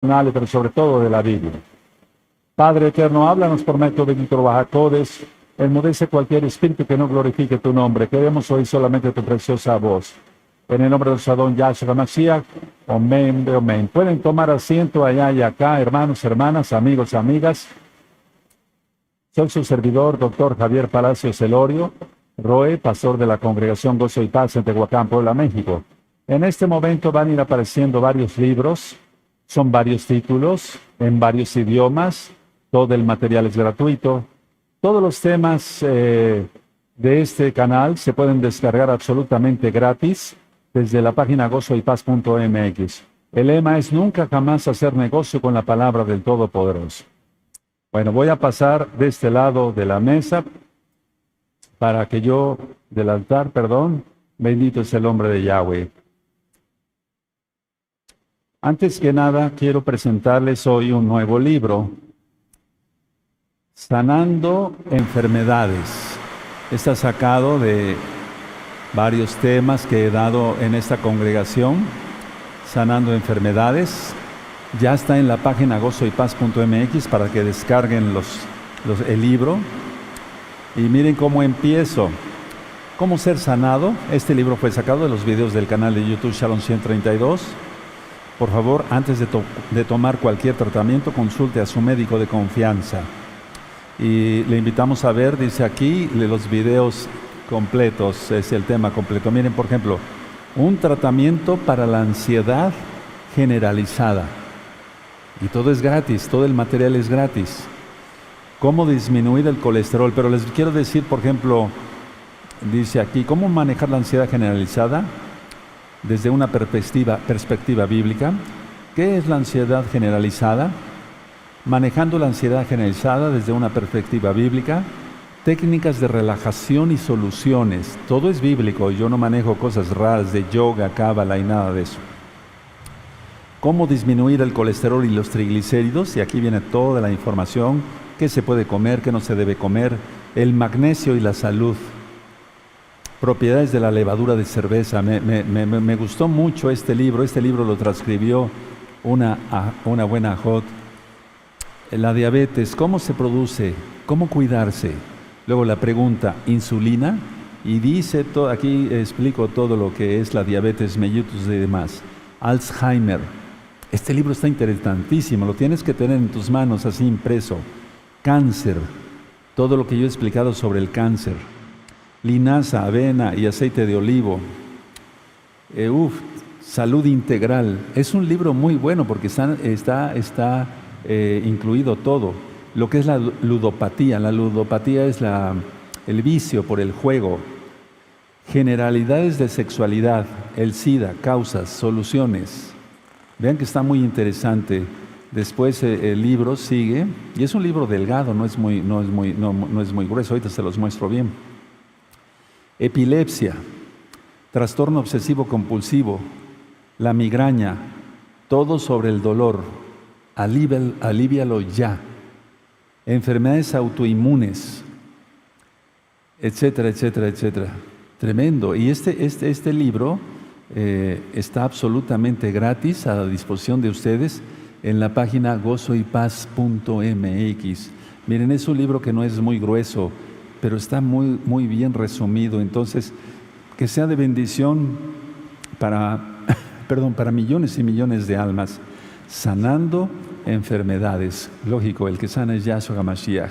pero sobre todo de la Biblia. Padre eterno, háblanos por medio bendito Bajacodes, enmudece cualquier espíritu que no glorifique tu nombre. Queremos oír solamente tu preciosa voz. En el nombre del Sadón Yahshua Mashiach, amén, amén. Pueden tomar asiento allá y acá, hermanos, hermanas, amigos, amigas. Soy su servidor, doctor Javier Palacios Elorio, Roe, pastor de la Congregación Gozo y Paz en Tehuacán, Puebla, México. En este momento van a ir apareciendo varios libros, son varios títulos, en varios idiomas, todo el material es gratuito. Todos los temas de este canal se pueden descargar absolutamente gratis desde la página gozoypaz.mx. El lema es nunca jamás hacer negocio con la palabra del Todopoderoso. Bueno, voy a pasar de este lado de la mesa para que yo, del altar, perdón, bendito es el nombre de Yahweh. Antes que nada, quiero presentarles hoy un nuevo libro, Sanando Enfermedades. Está sacado de varios temas que he dado en esta congregación, Sanando Enfermedades. Ya está en la página gozoypaz.mx para que descarguen el libro. Y miren cómo empiezo. ¿Cómo ser sanado? Este libro fue sacado de los videos del canal de YouTube Shalom 132. Por favor, antes de tomar cualquier tratamiento, consulte a su médico de confianza. Y le invitamos a ver, dice aquí, los videos completos, es el tema completo. Miren, por ejemplo, un tratamiento para la ansiedad generalizada. Y todo es gratis, todo el material es gratis. Cómo disminuir el colesterol. Pero les quiero decir, por ejemplo, dice aquí, cómo manejar la ansiedad generalizada desde una perspectiva bíblica. ¿Qué es la ansiedad generalizada? Manejando la ansiedad generalizada desde una perspectiva bíblica. Técnicas de relajación y soluciones. Todo es bíblico. Yo no manejo cosas raras de yoga, cábala y nada de eso. Cómo disminuir el colesterol y los triglicéridos. Y aquí viene toda la información. ¿Qué se puede comer? ¿Qué no se debe comer? El magnesio y la salud. Propiedades de la levadura de cerveza. Me gustó mucho este libro. Este libro lo transcribió una buena ajot. La diabetes, ¿cómo se produce? ¿Cómo cuidarse? Luego la pregunta, ¿insulina? Y dice, aquí explico todo lo que es la diabetes mellitus y demás. Alzheimer. Este libro está interesantísimo, lo tienes que tener en tus manos así impreso. Cáncer. Todo lo que yo he explicado sobre el cáncer. Linaza, avena y aceite de olivo. Salud integral. Es un libro muy bueno porque está incluido todo. Lo que es la ludopatía. La ludopatía es el vicio por el juego. Generalidades de sexualidad, el SIDA, causas, soluciones. Vean que está muy interesante. Después el libro sigue, y es un libro delgado, no es muy grueso. Ahorita se los muestro bien. Epilepsia, trastorno obsesivo compulsivo, la migraña, todo sobre el dolor, alívialo ya, enfermedades autoinmunes, etcétera, etcétera, etcétera. Tremendo. Y este libro está absolutamente gratis a la disposición de ustedes en la página gozoypaz.mx. Miren, es un libro que no es muy grueso, pero está muy bien resumido. Entonces, que sea de bendición para millones y millones de almas. Sanando enfermedades. Lógico, el que sana es Yahshua HaMashiach,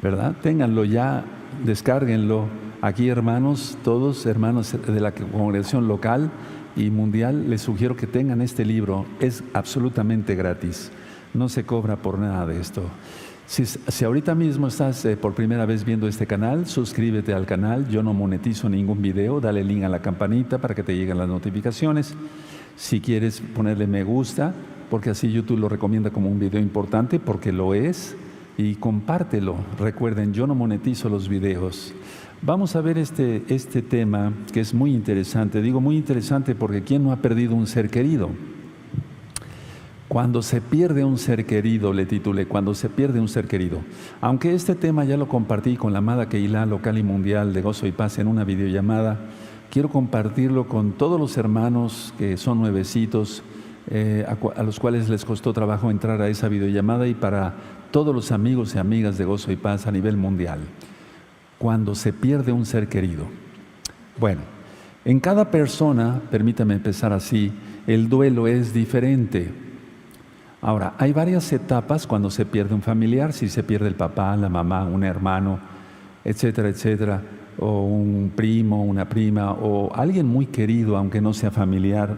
¿verdad? Ténganlo ya, descárguenlo. Aquí, hermanos, todos hermanos de la congregación local y mundial, les sugiero que tengan este libro. Es absolutamente gratis. No se cobra por nada de esto. Si ahorita mismo estás por primera vez viendo este canal, suscríbete al canal. Yo no monetizo ningún video. Dale link a la campanita para que te lleguen las notificaciones. Si quieres ponerle me gusta, porque así YouTube lo recomienda como un video importante, porque lo es, y compártelo. Recuerden, yo no monetizo los videos. Vamos a ver este tema que es muy interesante. Digo muy interesante porque ¿quién no ha perdido un ser querido? Cuando se pierde un ser querido, le titulé, cuando se pierde un ser querido. Aunque este tema ya lo compartí con la amada Keilah local y mundial de Gozo y Paz en una videollamada, quiero compartirlo con todos los hermanos que son nuevecitos a los cuales les costó trabajo entrar a esa videollamada, y para todos los amigos y amigas de Gozo y Paz a nivel mundial. Cuando se pierde un ser querido. Bueno, en cada persona, permítame empezar así, el duelo es diferente. Ahora, hay varias etapas cuando se pierde un familiar, si se pierde el papá, la mamá, un hermano, etcétera, etcétera, o un primo, una prima, o alguien muy querido, aunque no sea familiar,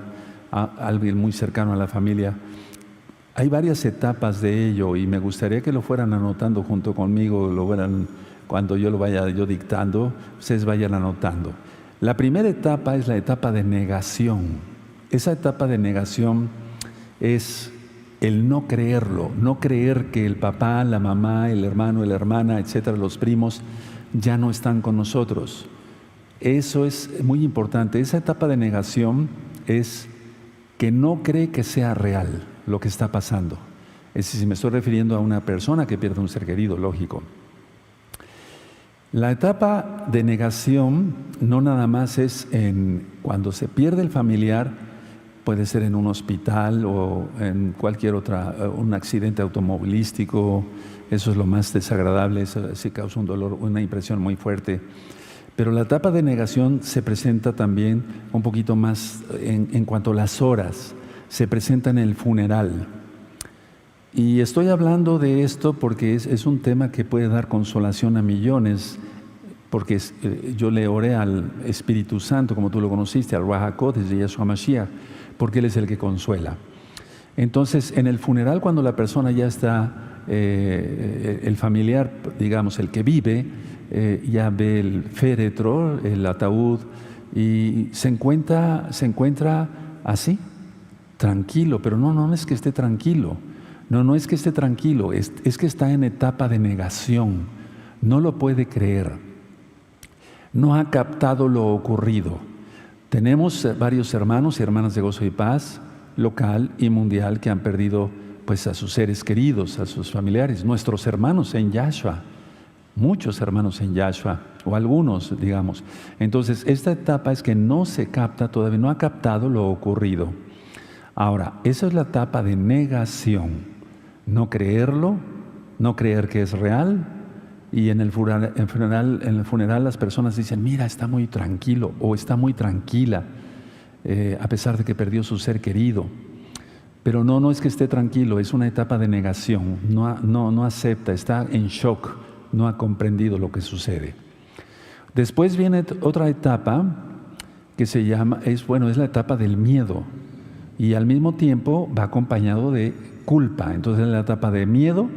alguien muy cercano a la familia. Hay varias etapas de ello y me gustaría que lo fueran anotando junto conmigo, cuando yo lo vaya dictando, ustedes vayan anotando. La primera etapa es la etapa de negación. Esa etapa de negación es el no creerlo, no creer que el papá, la mamá, el hermano, la hermana, etcétera, los primos, ya no están con nosotros. Eso es muy importante. Esa etapa de negación es que no cree que sea real lo que está pasando. Es decir, si me estoy refiriendo a una persona que pierde un ser querido, lógico. La etapa de negación no nada más es cuando se pierde el familiar. Puede ser en un hospital o en cualquier un accidente automovilístico. Eso es lo más desagradable, eso sí causa un dolor, una impresión muy fuerte. Pero la etapa de negación se presenta también un poquito más en cuanto a las horas. Se presenta en el funeral. Y estoy hablando de esto porque es un tema que puede dar consolación a millones, porque yo le oré al Espíritu Santo, como tú lo conociste, al Ruach HaKodesh de Yeshua Mashiach, porque Él es el que consuela. Entonces, en el funeral, cuando la persona ya está, el familiar, digamos, el que vive, ya ve el féretro, el ataúd, y se encuentra así, tranquilo, pero no es que esté tranquilo, no es que esté tranquilo, es que está en etapa de negación, no lo puede creer, no ha captado lo ocurrido. Tenemos varios hermanos y hermanas de Gozo y Paz, local y mundial, que han perdido pues a sus seres queridos, a sus familiares, nuestros hermanos en Yahshua, muchos hermanos en Yahshua, o algunos, digamos. Entonces, esta etapa es que no se capta, todavía no ha captado lo ocurrido. Ahora, esa es la etapa de negación, no creerlo, no creer que es real. Y en el funeral las personas dicen, mira, está muy tranquilo o está muy tranquila, a pesar de que perdió su ser querido. Pero no es que esté tranquilo, es una etapa de negación, no acepta, está en shock, no ha comprendido lo que sucede. Después viene otra etapa que se llama, es la etapa del miedo, y al mismo tiempo va acompañado de culpa. Entonces es la etapa de miedo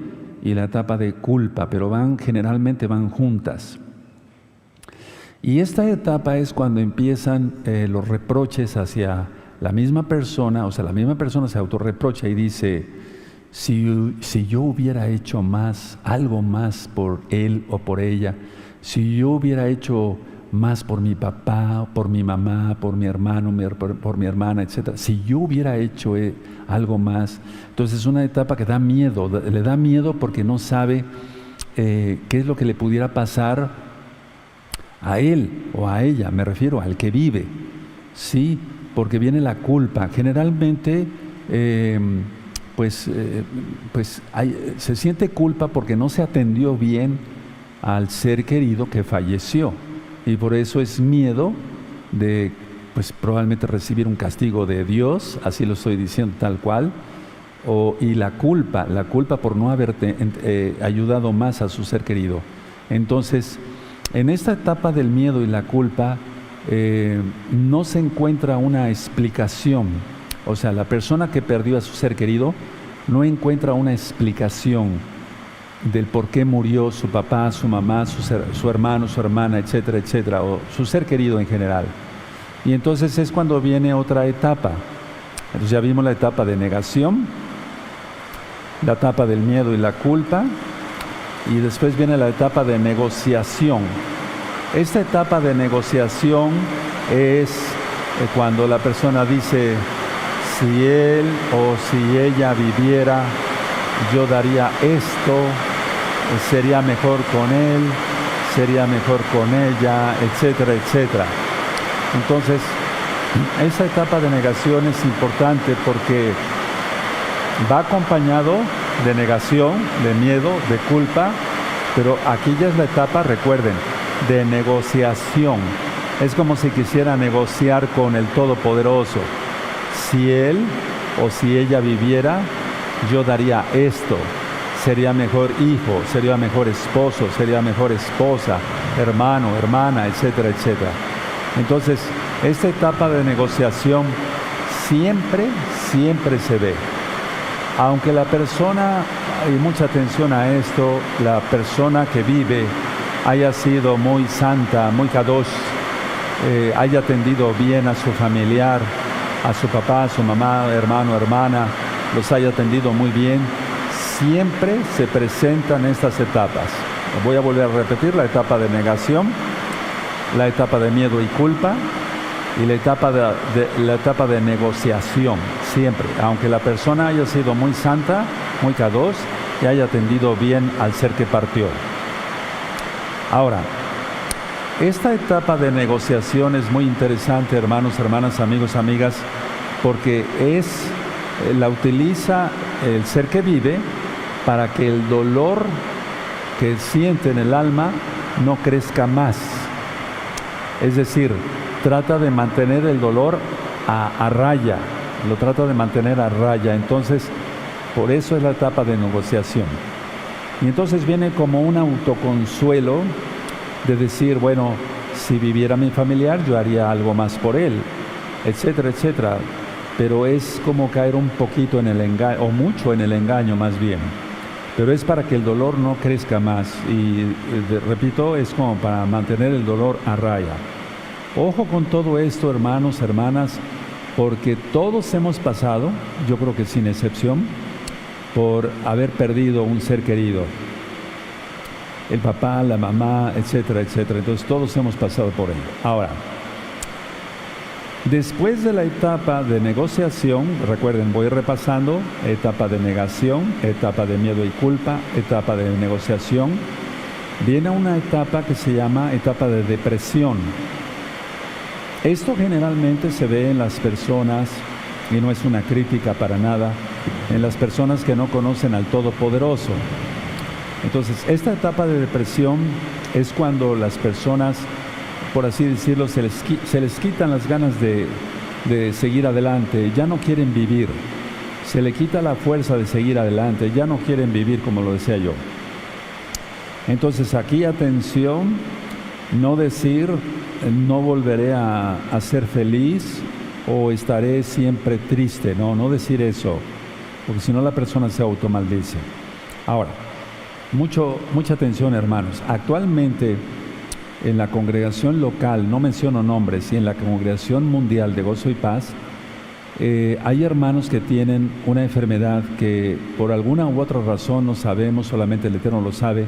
y la etapa de culpa, pero generalmente van juntas. Y esta etapa es cuando empiezan los reproches hacia la misma persona, o sea, la misma persona se autorreprocha y dice, si yo hubiera hecho algo más por él o por ella, si yo hubiera hecho más por mi papá, por mi mamá, por mi hermano, por mi hermana, etc. Si yo hubiera hecho algo más. Entonces es una etapa que da miedo, le da miedo porque no sabe qué es lo que le pudiera pasar a él o a ella, me refiero al que vive, sí, porque viene la culpa. Generalmente se siente culpa porque no se atendió bien al ser querido que falleció. Y por eso es miedo de, probablemente recibir un castigo de Dios, así lo estoy diciendo tal cual, y la culpa por no haberte ayudado más a su ser querido. Entonces, en esta etapa del miedo y la culpa, no se encuentra una explicación. O sea, la persona que perdió a su ser querido no encuentra una explicación del por qué murió su papá, su mamá, su hermano, su hermana, etcétera, etcétera, o su ser querido en general. Y entonces es cuando viene otra etapa. Entonces ya vimos la etapa de negación, la etapa del miedo y la culpa, y después viene la etapa de negociación. Esta etapa de negociación es cuando la persona dice, si él o si ella viviera, yo daría esto, sería mejor con él, sería mejor con ella, etcétera, etcétera. Entonces, esa etapa de negación es importante porque va acompañado de negación, de miedo, de culpa, pero aquí ya es la etapa, recuerden, de negociación. Es como si quisiera negociar con el Todopoderoso. Si él o si ella viviera, yo daría esto. Sería mejor hijo, sería mejor esposo, sería mejor esposa, hermano, hermana, etcétera, etcétera. Entonces, esta etapa de negociación siempre se ve. Aunque la persona, hay mucha atención a esto, la persona que vive haya sido muy santa, muy kadosh, haya atendido bien a su familiar, a su papá, a su mamá, hermano, hermana, los haya atendido muy bien, siempre se presentan estas etapas. Voy a volver a repetir: la etapa de negación, la etapa de miedo y culpa, y la etapa de negociación, siempre, aunque la persona haya sido muy santa, muy kadosh, y haya atendido bien al ser que partió. Ahora, esta etapa de negociación es muy interesante, hermanos, hermanas, amigos, amigas, porque la utiliza el ser que vive para que el dolor que siente en el alma no crezca más. Es decir, trata de mantener el dolor a raya, lo trata de mantener a raya. Entonces, por eso es la etapa de negociación. Y entonces viene como un autoconsuelo de decir, bueno, si viviera mi familiar, yo haría algo más por él, etcétera, etcétera. Pero es como caer un poquito en el engaño, o mucho en el engaño más bien. Pero es para que el dolor no crezca más. Y repito, es como para mantener el dolor a raya. Ojo con todo esto, hermanos, hermanas, porque todos hemos pasado, yo creo que sin excepción, por haber perdido un ser querido. El papá, la mamá, etcétera, etcétera. Entonces todos hemos pasado por ello. Ahora, después de la etapa de negociación, recuerden, voy repasando: etapa de negación, etapa de miedo y culpa, etapa de negociación. Viene una etapa que se llama etapa de depresión. Esto generalmente se ve en las personas, y no es una crítica para nada, en las personas que no conocen al Todopoderoso. Entonces, esta etapa de depresión es cuando las personas, por así decirlo, se les quitan las ganas de seguir adelante, ya no quieren vivir, se le quita la fuerza de seguir adelante, ya no quieren vivir, como lo decía yo. Entonces, aquí atención, no decir no volveré a ser feliz o estaré siempre triste, no decir eso, porque si no la persona se automaldice. Ahora, mucha atención, hermanos. Actualmente en la congregación local, no menciono nombres, y en la congregación mundial de Gozo y Paz, hay hermanos que tienen una enfermedad que por alguna u otra razón, no sabemos, solamente el Eterno lo sabe,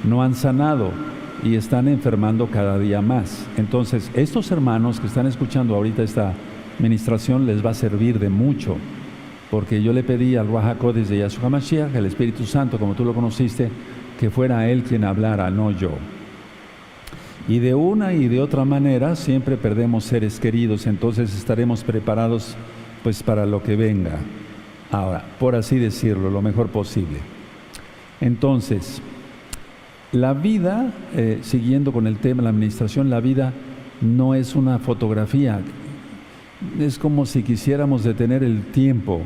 no han sanado y están enfermando cada día más. Entonces, estos hermanos que están escuchando ahorita esta ministración les va a servir de mucho, porque yo le pedí al Ruach HaKodesh de Yahshua HaMashiach, el Espíritu Santo, como tú lo conociste, que fuera Él quien hablara, no yo. Y de una y de otra manera siempre perdemos seres queridos, entonces estaremos preparados pues para lo que venga. Ahora, por así decirlo, lo mejor posible. Entonces, la vida, siguiendo con el tema de la administración, la vida no es una fotografía. Es como si quisiéramos detener el tiempo.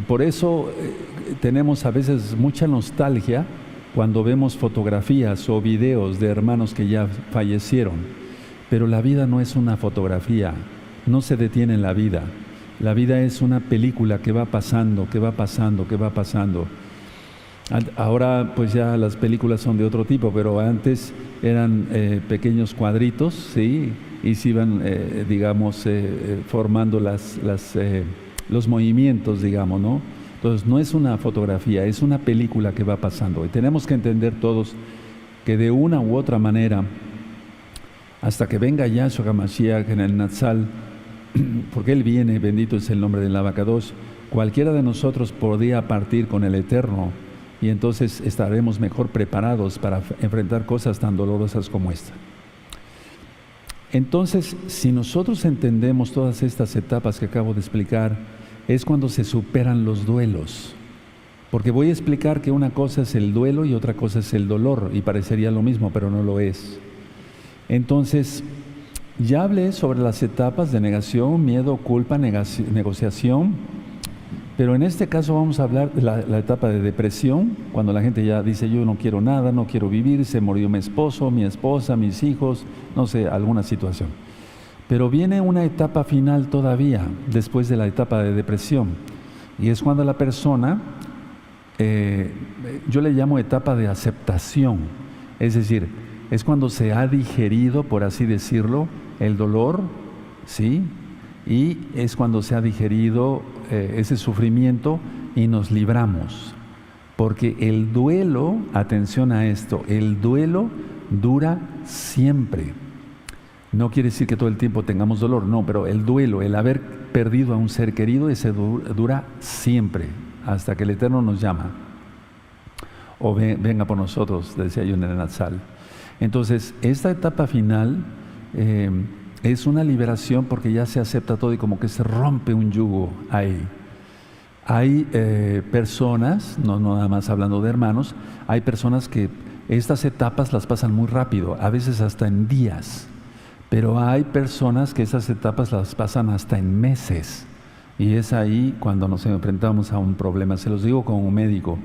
Por eso tenemos a veces mucha nostalgia cuando vemos fotografías o videos de hermanos que ya fallecieron. Pero la vida no es una fotografía, no se detiene en la vida. La vida es una película que va pasando, que va pasando, que va pasando. Ahora pues ya las películas son de otro tipo, pero antes eran pequeños cuadritos, ¿sí? Y se iban, formando los movimientos, digamos, ¿no? Entonces no es una fotografía, es una película que va pasando. Y tenemos que entender todos que de una u otra manera, hasta que venga Yahshua HaMashiach en el Natsal, porque Él viene, bendito es el nombre del Abacados, cualquiera de nosotros podría partir con el Eterno, y entonces estaremos mejor preparados para enfrentar cosas tan dolorosas como esta. Entonces, si nosotros entendemos todas estas etapas que acabo de explicar, es cuando se superan los duelos. Porque voy a explicar que una cosa es el duelo y otra cosa es el dolor, y parecería lo mismo, pero no lo es. Entonces, ya hablé sobre las etapas de negación, miedo, culpa, negociación, pero en este caso vamos a hablar de la etapa de depresión, cuando la gente ya dice yo no quiero nada, no quiero vivir, se murió mi esposo, mi esposa, mis hijos, no sé, alguna situación. Pero viene una etapa final todavía, después de la etapa de depresión, y es cuando la persona, yo le llamo etapa de aceptación, es decir, es cuando se ha digerido, por así decirlo, el dolor, ¿sí? Y es cuando se ha digerido ese sufrimiento y nos libramos. Porque el duelo, atención a esto, el duelo dura siempre. No quiere decir que todo el tiempo tengamos dolor, no, pero el duelo, el haber perdido a un ser querido, ese dura siempre, hasta que el Eterno nos llama. O venga por nosotros, decía yo en el Natsal. Entonces, esta etapa final es una liberación porque ya se acepta todo y como que se rompe un yugo ahí. Hay personas, no nada más hablando de hermanos, hay personas que estas etapas las pasan muy rápido, a veces hasta en días, pero hay personas que esas etapas las pasan hasta en meses, y es ahí cuando nos enfrentamos a un problema. Se los digo como médico,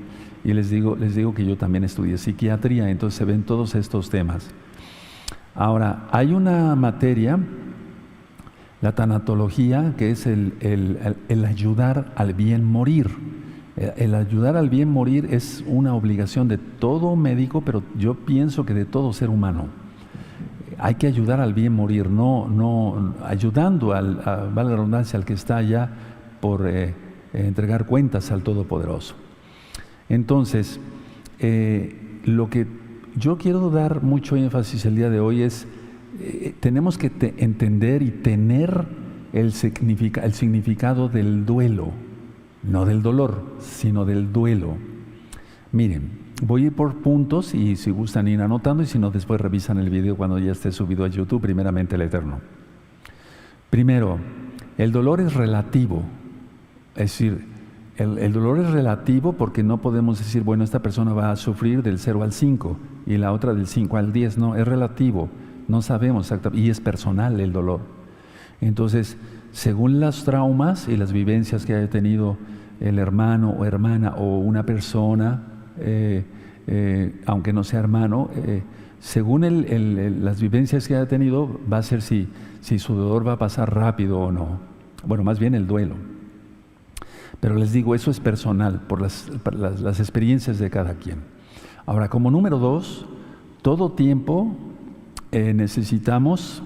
y les digo que yo también estudié psiquiatría, entonces se ven todos estos temas. Ahora, hay una materia, la tanatología, que es el ayudar al bien morir. El ayudar al bien morir es una obligación de todo médico, pero yo pienso que de todo ser humano. Hay que ayudar al bien morir, no ayudando valga la redundancia, al que está allá por entregar cuentas al Todopoderoso. Entonces, lo que yo quiero dar mucho énfasis el día de hoy es, tenemos que entender y tener el significado del duelo, no del dolor, sino del duelo. Miren, voy a ir por puntos y si gustan ir anotando y si no después revisan el video cuando ya esté subido a YouTube, primeramente el Eterno. Primero, el dolor es relativo, es decir, el dolor es relativo porque no podemos decir, bueno, esta persona va a sufrir del 0 al 5 y la otra del 5 al 10, no, es relativo, no sabemos exactamente, y es personal el dolor. Entonces, según los traumas y las vivencias que haya tenido el hermano o hermana o una persona, aunque no sea hermano, según las vivencias que haya tenido, va a ser si su dolor va a pasar rápido o no. Bueno, más bien el duelo. Pero les digo, eso es personal, por las experiencias de cada quien. Ahora, como número 2, todo tiempo necesitamos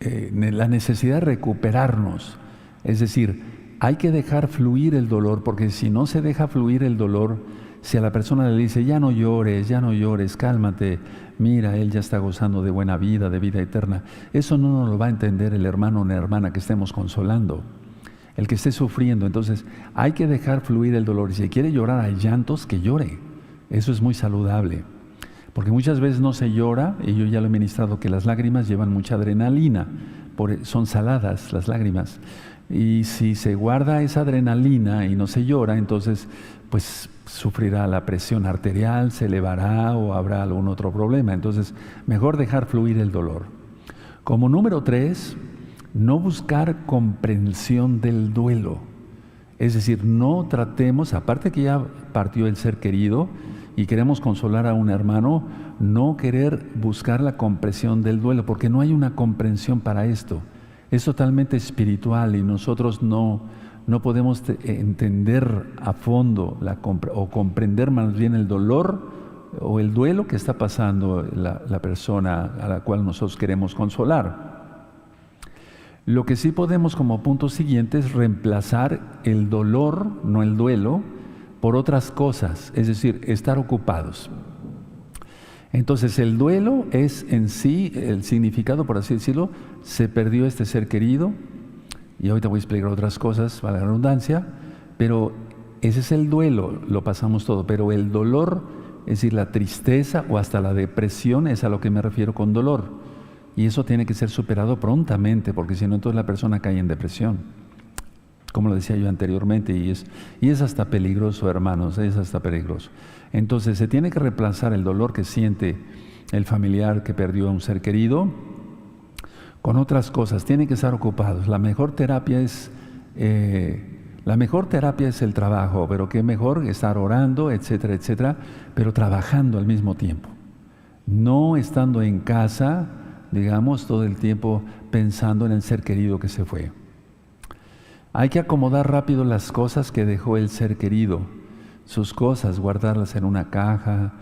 la necesidad de recuperarnos. Es decir, hay que dejar fluir el dolor, porque si no se deja fluir el dolor, si a la persona le dice, ya no llores, cálmate, mira, él ya está gozando de buena vida, de vida eterna, eso no nos lo va a entender el hermano o la hermana que estemos consolando, el que esté sufriendo. Entonces, hay que dejar fluir el dolor, y si quiere llorar a llantos, que llore, eso es muy saludable, porque muchas veces no se llora, y yo ya lo he ministrado, que las lágrimas llevan mucha adrenalina, son saladas las lágrimas, y si se guarda esa adrenalina y no se llora, entonces pues sufrirá la presión arterial, se elevará o habrá algún otro problema. Entonces, mejor dejar fluir el dolor. Como número 3, no buscar comprensión del duelo. Es decir, no tratemos, aparte que ya partió el ser querido y queremos consolar a un hermano, no querer buscar la comprensión del duelo, porque no hay una comprensión para esto. Es totalmente espiritual y nosotros no podemos entender a fondo o comprender más bien el dolor o el duelo que está pasando la persona a la cual nosotros queremos consolar. Lo que sí podemos como punto siguiente es reemplazar el dolor, no el duelo, por otras cosas, es decir, estar ocupados. Entonces el duelo es en sí, el significado, por así decirlo, se perdió este ser querido, y ahorita voy a explicar otras cosas, para la redundancia, pero ese es el duelo, lo pasamos todo, pero el dolor es decir, la tristeza o hasta la depresión es a lo que me refiero con dolor. Y eso tiene que ser superado prontamente, porque si no, entonces la persona cae en depresión, como lo decía yo anteriormente, y es hasta peligroso, hermanos, es hasta peligroso. Entonces se tiene que reemplazar el dolor que siente el familiar que perdió a un ser querido con otras cosas. Tienen que estar ocupados. La mejor terapia es el trabajo, pero qué mejor estar orando, etcétera, etcétera, pero trabajando al mismo tiempo. No estando en casa, digamos, todo el tiempo pensando en el ser querido que se fue. Hay que acomodar rápido las cosas que dejó el ser querido, sus cosas, guardarlas en una caja,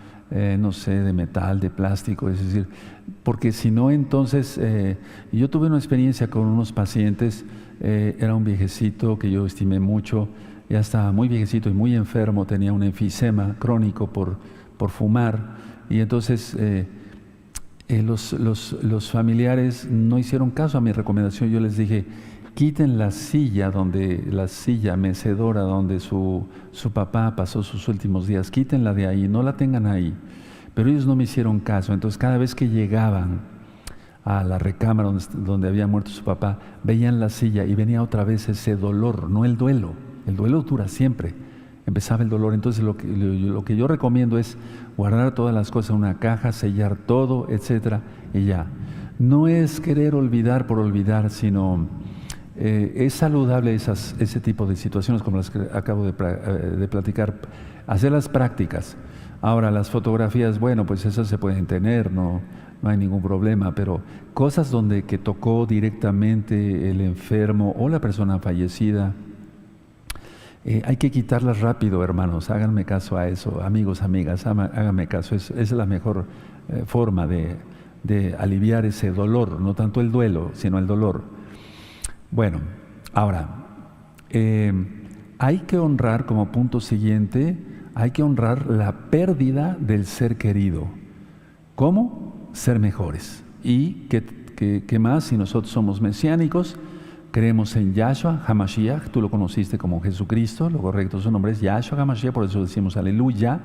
no sé, de metal, de plástico, es decir, porque si no, entonces, yo tuve una experiencia con unos pacientes, era un viejecito que yo estimé mucho, ya estaba muy viejecito y muy enfermo, tenía un enfisema crónico por fumar, y entonces los familiares no hicieron caso a mi recomendación. Yo les dije, quiten la silla mecedora donde su papá pasó sus últimos días, quítenla de ahí, no la tengan ahí. Pero ellos no me hicieron caso, entonces cada vez que llegaban a la recámara donde había muerto su papá, veían la silla y venía otra vez ese dolor, no el duelo. El duelo dura siempre, empezaba el dolor. Entonces lo que yo recomiendo es guardar todas las cosas en una caja, sellar todo, etcétera, y ya. No es querer olvidar por olvidar, sino es saludable ese tipo de situaciones como las que acabo de platicar, hacer las prácticas. Ahora, las fotografías, bueno, pues esas se pueden tener, no hay ningún problema, pero cosas donde que tocó directamente el enfermo o la persona fallecida, hay que quitarlas rápido, hermanos. Háganme caso a eso, amigos, amigas, háganme caso. Es la mejor forma de aliviar ese dolor, no tanto el duelo, sino el dolor. Bueno, ahora, hay que honrar como punto siguiente, hay que honrar la pérdida del ser querido. ¿Cómo? Ser mejores. ¿Y qué más? Si nosotros somos mesiánicos, creemos en Yahshua HaMashiach, tú lo conociste como Jesucristo, lo correcto, su nombre es Yahshua HaMashiach, por eso decimos aleluya,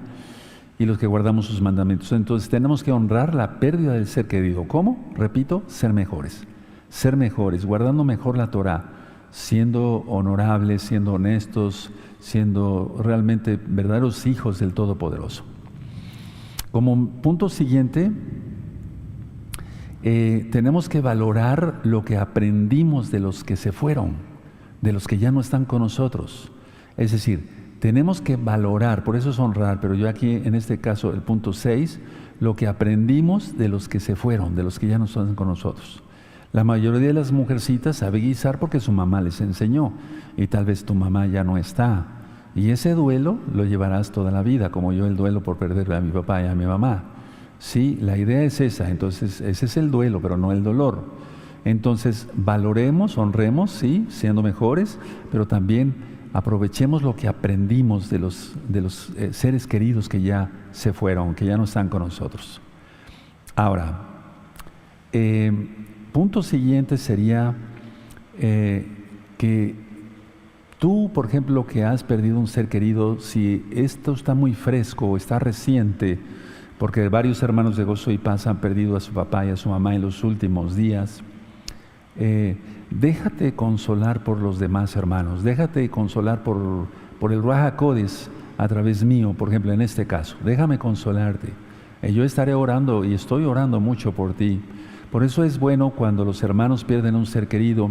y los que guardamos sus mandamientos. Entonces tenemos que honrar la pérdida del ser querido. ¿Cómo? Repito, ser mejores, guardando mejor la Torah, siendo honorables, siendo honestos, siendo realmente verdaderos hijos del Todopoderoso. Como punto siguiente, tenemos que valorar lo que aprendimos de los que se fueron, de los que ya no están con nosotros. Es decir, tenemos que valorar, por eso es honrar, pero yo aquí en este caso, el punto 6, lo que aprendimos de los que se fueron, de los que ya no están con nosotros. La mayoría de las mujercitas sabe guisar porque su mamá les enseñó, y tal vez tu mamá ya no está. Y ese duelo lo llevarás toda la vida, como yo el duelo por perder a mi papá y a mi mamá. Sí, la idea es esa, entonces ese es el duelo, pero no el dolor. Entonces valoremos, honremos, sí, siendo mejores, pero también aprovechemos lo que aprendimos de los seres queridos que ya se fueron, que ya no están con nosotros. Ahora, punto siguiente sería que tú, por ejemplo, que has perdido un ser querido, si esto está muy fresco o está reciente, porque varios hermanos de Gozo y Paz han perdido a su papá y a su mamá en los últimos días, déjate consolar por los demás hermanos, déjate consolar por el Ruach HaKodesh a través mío, por ejemplo, en este caso. Déjame consolarte. Yo estaré orando y estoy orando mucho por ti. Por eso es bueno cuando los hermanos pierden un ser querido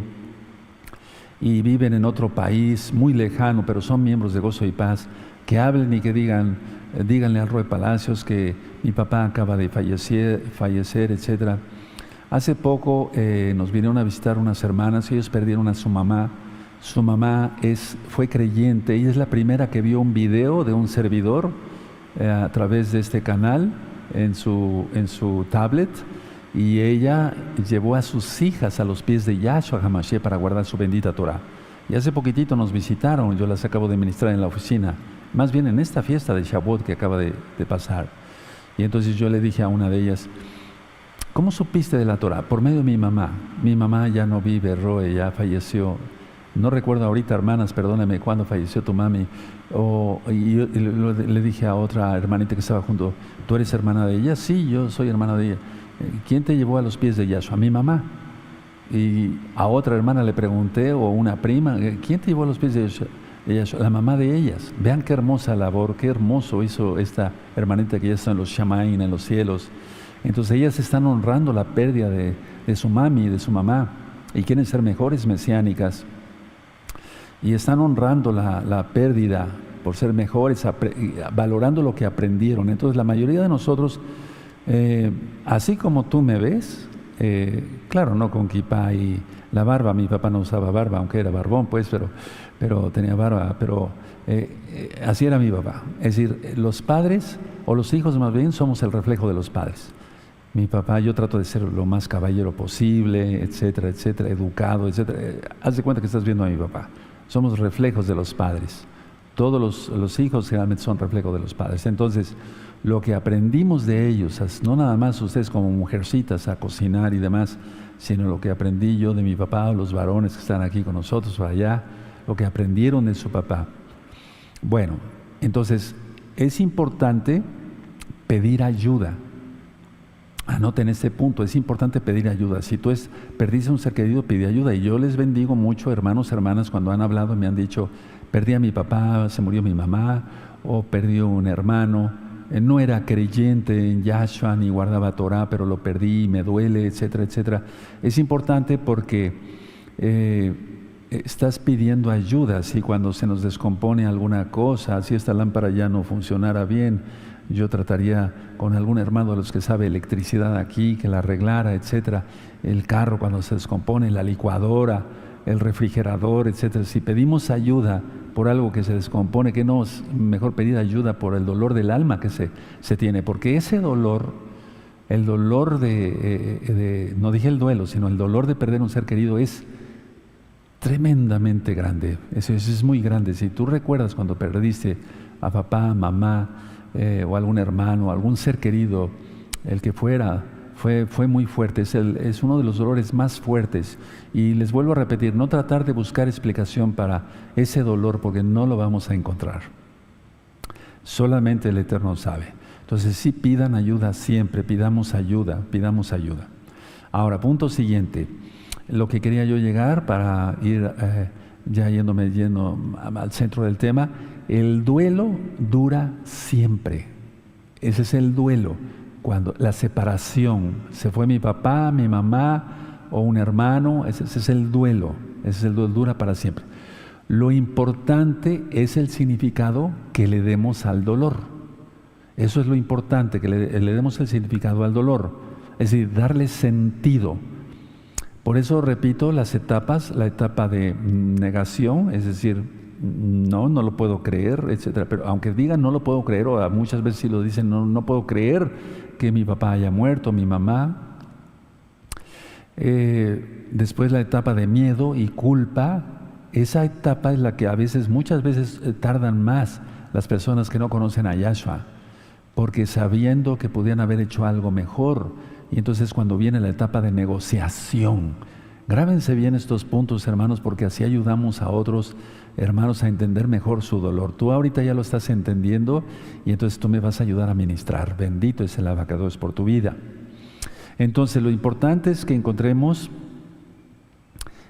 y viven en otro país muy lejano, pero son miembros de Gozo y Paz, que hablen y que díganle al Roy Palacios que mi papá acaba de fallecer, etc. Hace poco nos vinieron a visitar unas hermanas, ellos perdieron a su mamá. Su mamá fue creyente y es la primera que vio un video de un servidor a través de este canal en su tablet, y ella llevó a sus hijas a los pies de Yahshua HaMashiach para guardar su bendita Torah. Y hace poquitito nos visitaron, yo las acabo de ministrar en la oficina, más bien en esta fiesta de Shavuot que acaba de pasar. Y entonces yo le dije a una de ellas, ¿cómo supiste de la Torah? Por medio de mi mamá. Mi mamá ya no vive, Roe, ya falleció. no recuerdo ahorita, hermanas, perdóname, cuándo falleció tu mami. Le dije a otra hermanita que estaba junto, ¿tú eres hermana de ella? Sí, yo soy hermana de ella. ¿Quién te llevó a los pies de Yahshua? A mi mamá. Y a otra hermana le pregunté, o una prima, ¿quién te llevó a los pies de Yahshua? La mamá de ellas. Vean qué hermosa labor, qué hermoso hizo esta hermanita que ya está en los Shamaim, en los cielos. Entonces ellas están honrando la pérdida de su mami, de su mamá, y quieren ser mejores mesiánicas. Y están honrando la pérdida por ser mejores, valorando lo que aprendieron. Entonces la mayoría de nosotros, así como tú me ves, claro, no con kipá y la barba, mi papá no usaba barba, aunque era barbón, pues, pero tenía barba, pero así era mi papá. Es decir, los padres, o los hijos más bien, somos el reflejo de los padres. Mi papá, yo trato de ser lo más caballero posible, etcétera, etcétera, educado, etcétera. Haz de cuenta que estás viendo a mi papá. Somos reflejos de los padres. Todos los hijos generalmente son reflejos de los padres. Entonces, lo que aprendimos de ellos, no nada más ustedes como mujercitas a cocinar y demás, sino lo que aprendí yo de mi papá, los varones que están aquí con nosotros o allá, lo que aprendieron de su papá. Bueno, entonces es importante pedir ayuda. Anoten este punto, es importante pedir ayuda. Si tú perdiste un ser querido, pide ayuda. Y yo les bendigo mucho, hermanos, hermanas, cuando han hablado, me han dicho, perdí a mi papá, se murió mi mamá, o perdí un hermano, no era creyente en Yahshua, ni guardaba Torah, pero lo perdí, me duele, etcétera, etcétera. Es importante porque estás pidiendo ayuda. Si cuando se nos descompone alguna cosa, si esta lámpara ya no funcionara bien, yo trataría con algún hermano de los que sabe electricidad aquí, que la arreglara, etcétera. El carro cuando se descompone, la licuadora, el refrigerador, etcétera. Si pedimos ayuda por algo que se descompone, que no es mejor pedir ayuda por el dolor del alma que se tiene, porque ese dolor, el dolor no dije el duelo, sino el dolor de perder un ser querido es tremendamente grande. Eso es muy grande. Si tú recuerdas cuando perdiste a papá, mamá, o algún hermano, algún ser querido, el que fuera, fue muy fuerte, es uno de los dolores más fuertes. Y les vuelvo a repetir, no tratar de buscar explicación para ese dolor, porque no lo vamos a encontrar. Solamente el Eterno sabe. Entonces sí, pidan ayuda siempre, pidamos ayuda. Ahora, punto siguiente, lo que quería yo llegar para ir ya yendo al centro del tema. El duelo dura siempre. Ese es el duelo. Cuando la separación, se fue mi papá, mi mamá o un hermano, ese es el duelo. Ese es el duelo, dura para siempre. Lo importante es el significado que le demos al dolor. Eso es lo importante, que le demos el significado al dolor. Es decir, darle sentido. Por eso repito las etapas, la etapa de negación, es decir, no lo puedo creer, etcétera. Pero aunque digan no lo puedo creer, o muchas veces sí lo dicen, no puedo creer que mi papá haya muerto, mi mamá. Después la etapa de miedo y culpa. Esa etapa es la que muchas veces tardan más las personas que no conocen a Yahshua, porque sabiendo que podían haber hecho algo mejor. Y entonces cuando viene la etapa de negociación, grábense bien estos puntos, hermanos, porque así ayudamos a otros hermanos a entender mejor su dolor. Tú ahorita ya lo estás entendiendo y entonces tú me vas a ayudar a ministrar. Bendito es el Abacados por tu vida. Entonces lo importante es que encontremos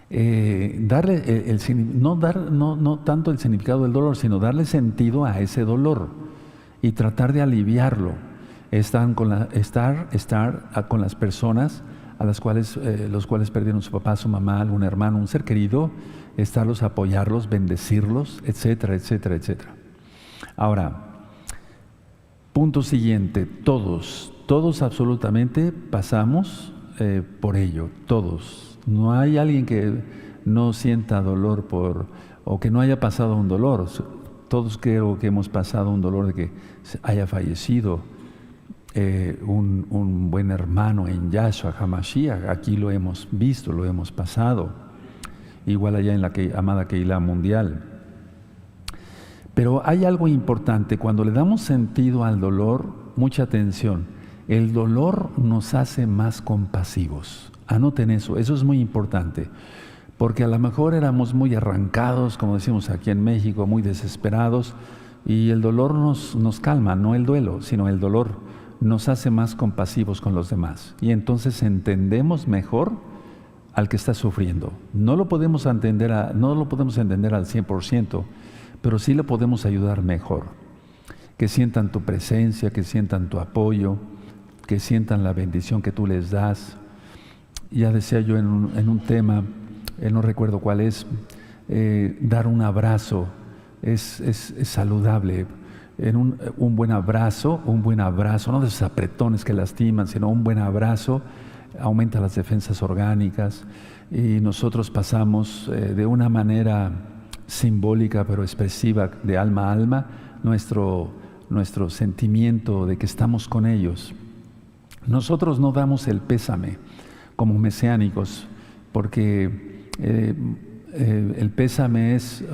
darle no tanto el significado del dolor, sino darle sentido a ese dolor y tratar de aliviarlo. Estar con las personas a los cuales perdieron su papá, su mamá, algún hermano, un ser querido, apoyarlos, bendecirlos, etcétera, etcétera, etcétera. Ahora, punto siguiente, todos absolutamente pasamos por ello, todos. No hay alguien que no sienta dolor o que no haya pasado un dolor. Todos creo que hemos pasado un dolor de que haya fallecido un buen hermano en Yahshua HaMashiach. Aquí lo hemos visto, lo hemos pasado. Igual allá en la amada Keilah mundial. Pero hay algo importante, cuando le damos sentido al dolor, mucha atención, el dolor nos hace más compasivos. Anoten eso es muy importante, porque a lo mejor éramos muy arrancados, como decimos aquí en México, muy desesperados, y el dolor nos calma, no el duelo, sino el dolor nos hace más compasivos con los demás. Y entonces entendemos mejor al que está sufriendo. No lo podemos entender al 100%, pero sí le podemos ayudar mejor. Que sientan tu presencia, que sientan tu apoyo, que sientan la bendición que tú les das. Ya decía yo en un tema, no recuerdo cuál es, dar un abrazo es saludable. Un buen abrazo, no de esos apretones que lastiman, sino un buen abrazo aumenta las defensas orgánicas, y nosotros pasamos de una manera simbólica pero expresiva, de alma a alma, nuestro sentimiento de que estamos con ellos. Nosotros no damos el pésame como mesiánicos, porque el pésame es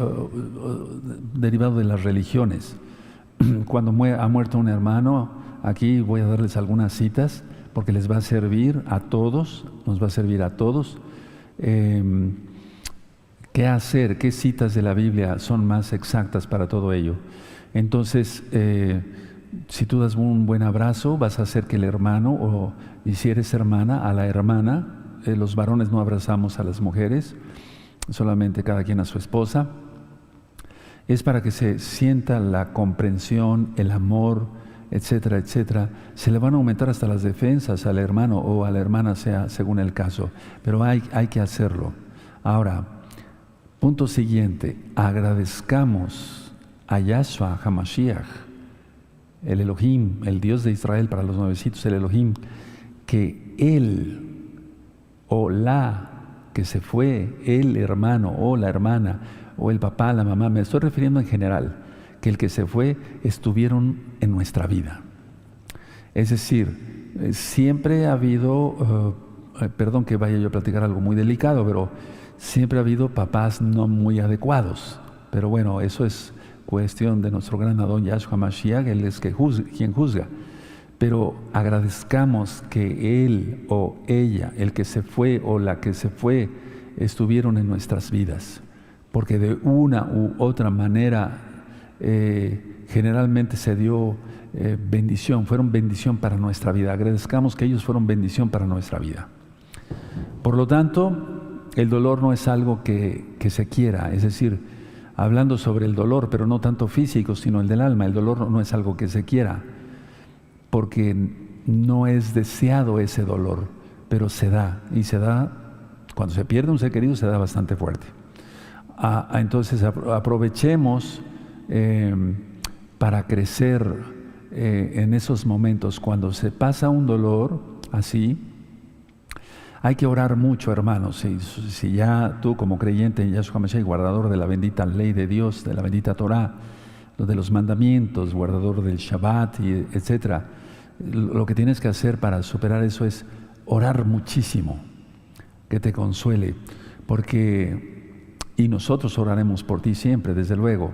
derivado de las religiones. Cuando ha muerto un hermano, aquí voy a darles algunas citas, porque les va a servir a todos, nos va a servir a todos. ¿Qué hacer? ¿Qué citas de la Biblia son más exactas para todo ello? Entonces, si tú das un buen abrazo, vas a hacer que el hermano, y si eres hermana, a la hermana, los varones no abrazamos a las mujeres, solamente cada quien a su esposa. Es para que se sienta la comprensión, el amor, etcétera, etcétera. Se le van a aumentar hasta las defensas al hermano o a la hermana, sea según el caso, pero hay que hacerlo. Ahora, punto siguiente, agradezcamos a Yahshua HaMashiach, el Elohim, el Dios de Israel para los nuevecitos, el Elohim, que él o la que se fue, el hermano o la hermana o el papá, la mamá, me estoy refiriendo en general, que el que se fue estuvieron en nuestra vida. Es decir, siempre ha habido, perdón que vaya yo a platicar algo muy delicado, pero siempre ha habido papás no muy adecuados. Pero bueno, eso es cuestión de nuestro gran Adón Yahshua Mashiach, Él es quien juzga. Pero agradezcamos que él o ella, el que se fue o la que se fue, estuvieron en nuestras vidas. Porque de una u otra manera generalmente se dio bendición, fueron bendición para nuestra vida. Agradezcamos que ellos fueron bendición para nuestra vida. Por lo tanto, el dolor no es algo que se quiera, es decir, hablando sobre el dolor, pero no tanto físico, sino el del alma, el dolor no es algo que se quiera, porque no es deseado ese dolor, pero se da, y se da, cuando se pierde un ser querido, se da bastante fuerte. Entonces aprovechemos para crecer en esos momentos. Cuando se pasa un dolor así, hay que orar mucho, hermanos. Si ya tú como creyente en Yahshua Mashiach, guardador de la bendita ley de Dios, de la bendita Torah, de los mandamientos, guardador del Shabbat, etcétera, lo que tienes que hacer para superar eso es orar muchísimo, que te consuele, y nosotros oraremos por ti siempre, desde luego,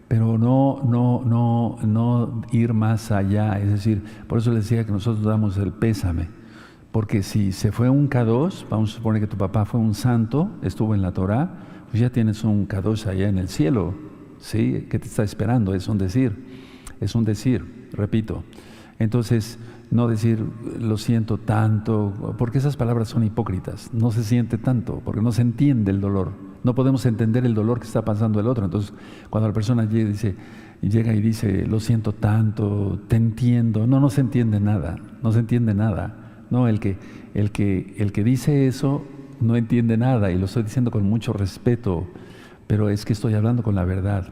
pero no ir más allá. Es decir, por eso les decía que nosotros damos el pésame, porque si se fue un Kadosh, vamos a suponer que tu papá fue un santo, estuvo en la Torah, pues ya tienes un Kadosh allá en el cielo, ¿sí? Que te está esperando. Es un decir, repito. Entonces, no decir lo siento tanto, porque esas palabras son hipócritas. No se siente tanto, porque no se entiende el dolor. No podemos entender el dolor que está pasando el otro. Entonces, cuando la persona llega y dice lo siento tanto, te entiendo, no se entiende nada, no se entiende nada. No, el que dice eso no entiende nada, y lo estoy diciendo con mucho respeto, pero es que estoy hablando con la verdad.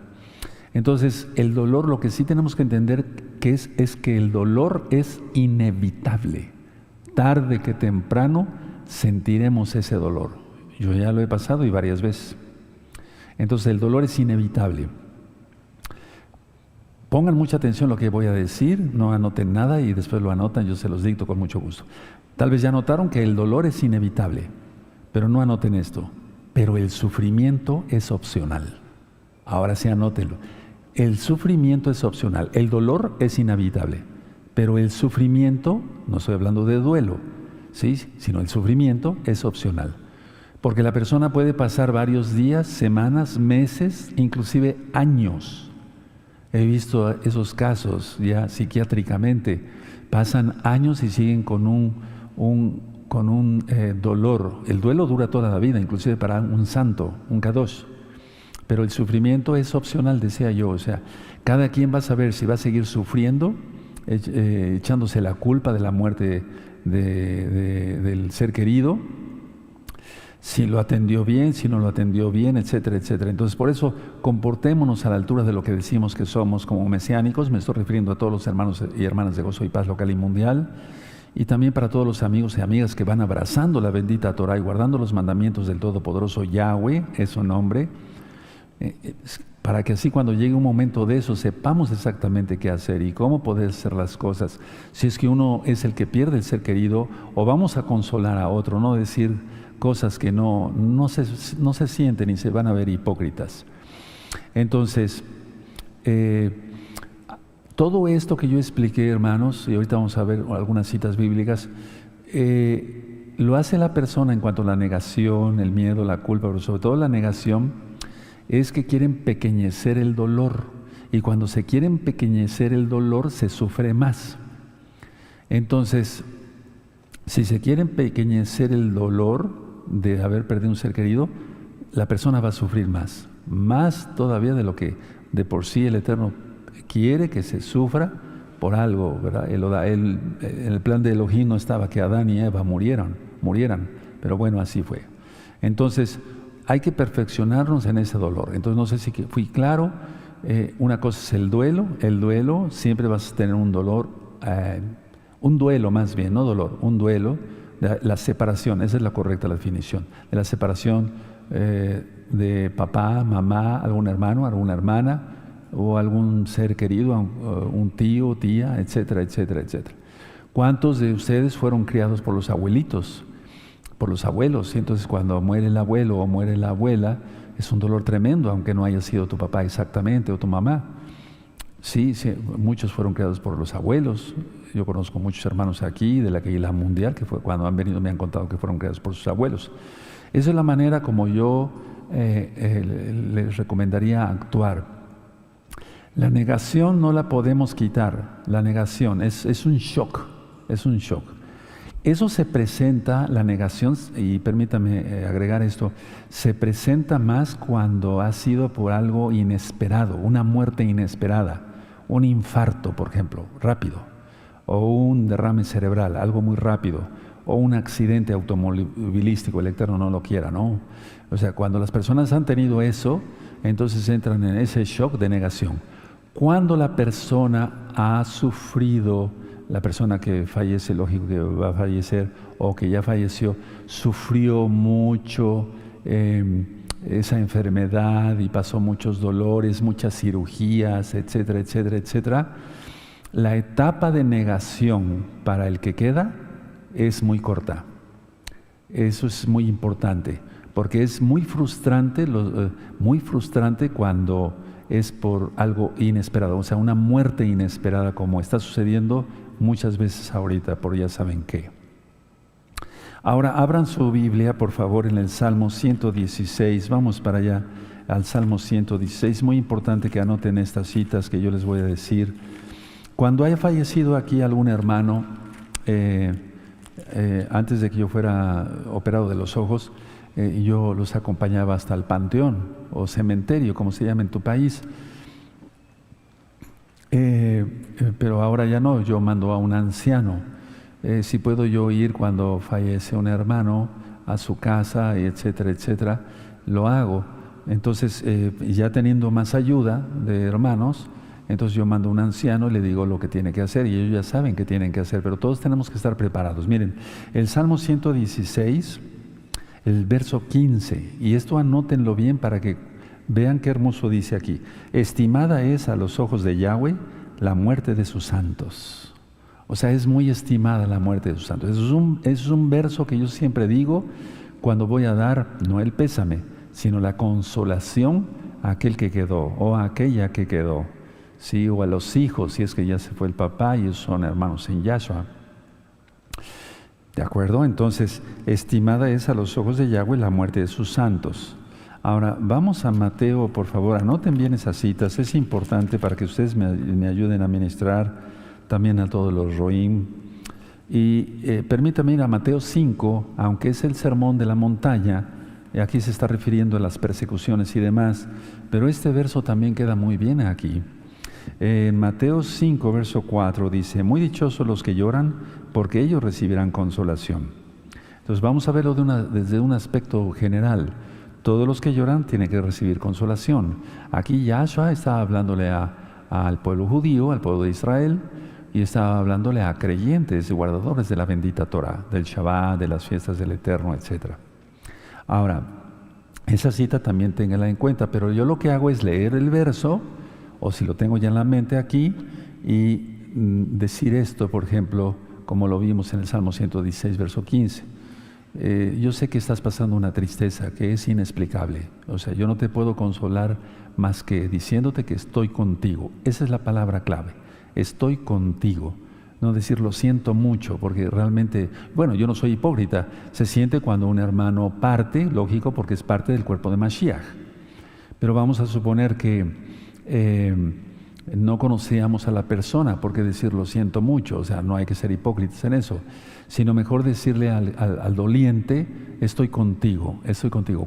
Entonces, el dolor, lo que sí tenemos que entender es que el dolor es inevitable. Tarde que temprano sentiremos ese dolor. Yo ya lo he pasado y varias veces. Entonces, el dolor es inevitable. Pongan mucha atención a lo que voy a decir, no anoten nada y después lo anotan, yo se los dicto con mucho gusto. Tal vez ya notaron que el dolor es inevitable, pero no anoten esto. Pero el sufrimiento es opcional. Ahora sí anótenlo. El sufrimiento es opcional. El dolor es inevitable, pero el sufrimiento, no estoy hablando de duelo, ¿sí? Sino el sufrimiento es opcional. Porque la persona puede pasar varios días, semanas, meses, inclusive años. He visto esos casos ya psiquiátricamente. Pasan años y siguen con un dolor. El duelo dura toda la vida, inclusive para un santo, un kadosh. Pero el sufrimiento es opcional, decía yo. O sea, cada quien va a saber si va a seguir sufriendo, echándose la culpa de la muerte del ser querido, si lo atendió bien, si no lo atendió bien, etcétera, etcétera. Entonces, por eso, comportémonos a la altura de lo que decimos que somos como mesiánicos. Me estoy refiriendo a todos los hermanos y hermanas de Gozo y Paz local y mundial, y también para todos los amigos y amigas que van abrazando la bendita Torah y guardando los mandamientos del Todopoderoso Yahweh, es su nombre, para que así cuando llegue un momento de eso sepamos exactamente qué hacer y cómo poder hacer las cosas. Si es que uno es el que pierde el ser querido, o vamos a consolar a otro, no decir cosas que no se sienten y se van a ver hipócritas. Entonces, todo esto que yo expliqué, hermanos, y ahorita vamos a ver algunas citas bíblicas, lo hace la persona en cuanto a la negación, el miedo, la culpa, pero sobre todo la negación, es que quieren pequeñecer el dolor, y cuando se quieren pequeñecer el dolor se sufre más. Entonces, si se quieren pequeñecer el dolor de haber perdido un ser querido, la persona va a sufrir más todavía de lo que de por sí el Eterno quiere que se sufra por algo, ¿verdad? El plan de Elohim no estaba que Adán y Eva murieran, pero bueno, así fue. Entonces, hay que perfeccionarnos en ese dolor. Entonces, no sé si fui claro. Una cosa es el duelo siempre vas a tener un dolor, un duelo más bien, no dolor, un duelo, la separación, esa es la correcta definición, de la separación de papá, mamá, algún hermano, alguna hermana, o algún ser querido, un tío, tía, etcétera, etcétera, etcétera. ¿Cuántos de ustedes fueron criados por los abuelitos, por los abuelos? Y entonces cuando muere el abuelo o muere la abuela, es un dolor tremendo, aunque no haya sido tu papá exactamente o tu mamá. Sí, muchos fueron criados por los abuelos. Yo conozco muchos hermanos aquí de la Keilah Mundial que fue cuando han venido me han contado que fueron criados por sus abuelos. Esa es la manera como yo les recomendaría actuar. La negación no la podemos quitar. La negación es un shock, Eso se presenta, la negación, y permítame agregar esto, se presenta más cuando ha sido por algo inesperado, una muerte inesperada, un infarto, por ejemplo, rápido, o un derrame cerebral, algo muy rápido, o un accidente automovilístico, el Eterno no lo quiera, ¿no? O sea, cuando las personas han tenido eso, entonces entran en ese shock de negación. Cuando la persona ha sufrido, la persona que fallece, lógico que va a fallecer, o que ya falleció, sufrió mucho esa enfermedad y pasó muchos dolores, muchas cirugías, etcétera, etcétera, etcétera, la etapa de negación para el que queda es muy corta. Eso es muy importante, porque es muy frustrante cuando es por algo inesperado, o sea, una muerte inesperada como está sucediendo muchas veces ahorita, por ya saben qué. Ahora, abran su Biblia, por favor, en el Salmo 116. Vamos para allá, al Salmo 116. Muy importante que anoten estas citas que yo les voy a decir. Cuando haya fallecido aquí algún hermano, antes de que yo fuera operado de los ojos, yo los acompañaba hasta el panteón o cementerio, como se llama en tu país. Pero ahora ya no, yo mando a un anciano. Si puedo yo ir cuando fallece un hermano a su casa, etcétera, etcétera, lo hago. Entonces, ya teniendo más ayuda de hermanos, entonces yo mando a un anciano y le digo lo que tiene que hacer, y ellos ya saben qué tienen que hacer, pero todos tenemos que estar preparados. Miren, el Salmo 116, el verso 15, y esto anótenlo bien para que vean qué hermoso dice aquí. Estimada es a los ojos de Yahweh la muerte de sus santos. O sea, es muy estimada la muerte de sus santos. Eso es un verso que yo siempre digo cuando voy a dar, no el pésame, sino la consolación a aquel que quedó o a aquella que quedó. Sí, o a los hijos, si es que ya se fue el papá y ellos son hermanos en Yahshua. ¿De acuerdo? Entonces, estimada es a los ojos de Yahweh la muerte de sus santos. Ahora, vamos a Mateo, por favor, anoten bien esas citas, es importante para que ustedes me ayuden a ministrar también a todos los Roim. Y permítame ir a Mateo 5, aunque es el sermón de la montaña, aquí se está refiriendo a las persecuciones y demás, pero este verso también queda muy bien aquí. En Mateo 5, verso 4 dice, muy dichosos los que lloran, porque ellos recibirán consolación. Entonces vamos a verlo desde un aspecto general. Todos los que lloran tienen que recibir consolación. Aquí Yahshua estaba hablándole al pueblo judío, al pueblo de Israel, y estaba hablándole a creyentes y guardadores de la bendita Torah, del Shabbat, de las fiestas del Eterno, etc. Ahora, esa cita también ténganla en cuenta, pero yo lo que hago es leer el verso, o si lo tengo ya en la mente aquí, y decir esto, por ejemplo, como lo vimos en el Salmo 116, verso 15. Yo sé que estás pasando una tristeza que es inexplicable. O sea, yo no te puedo consolar más que diciéndote que estoy contigo. Esa es la palabra clave. Estoy contigo. No decir lo siento mucho, porque realmente, bueno, yo no soy hipócrita. Se siente cuando un hermano parte, lógico, porque es parte del cuerpo de Mashiach. Pero vamos a suponer que no conocíamos a la persona, porque decir lo siento mucho, o sea, no hay que ser hipócritas en eso, sino mejor decirle al doliente, estoy contigo,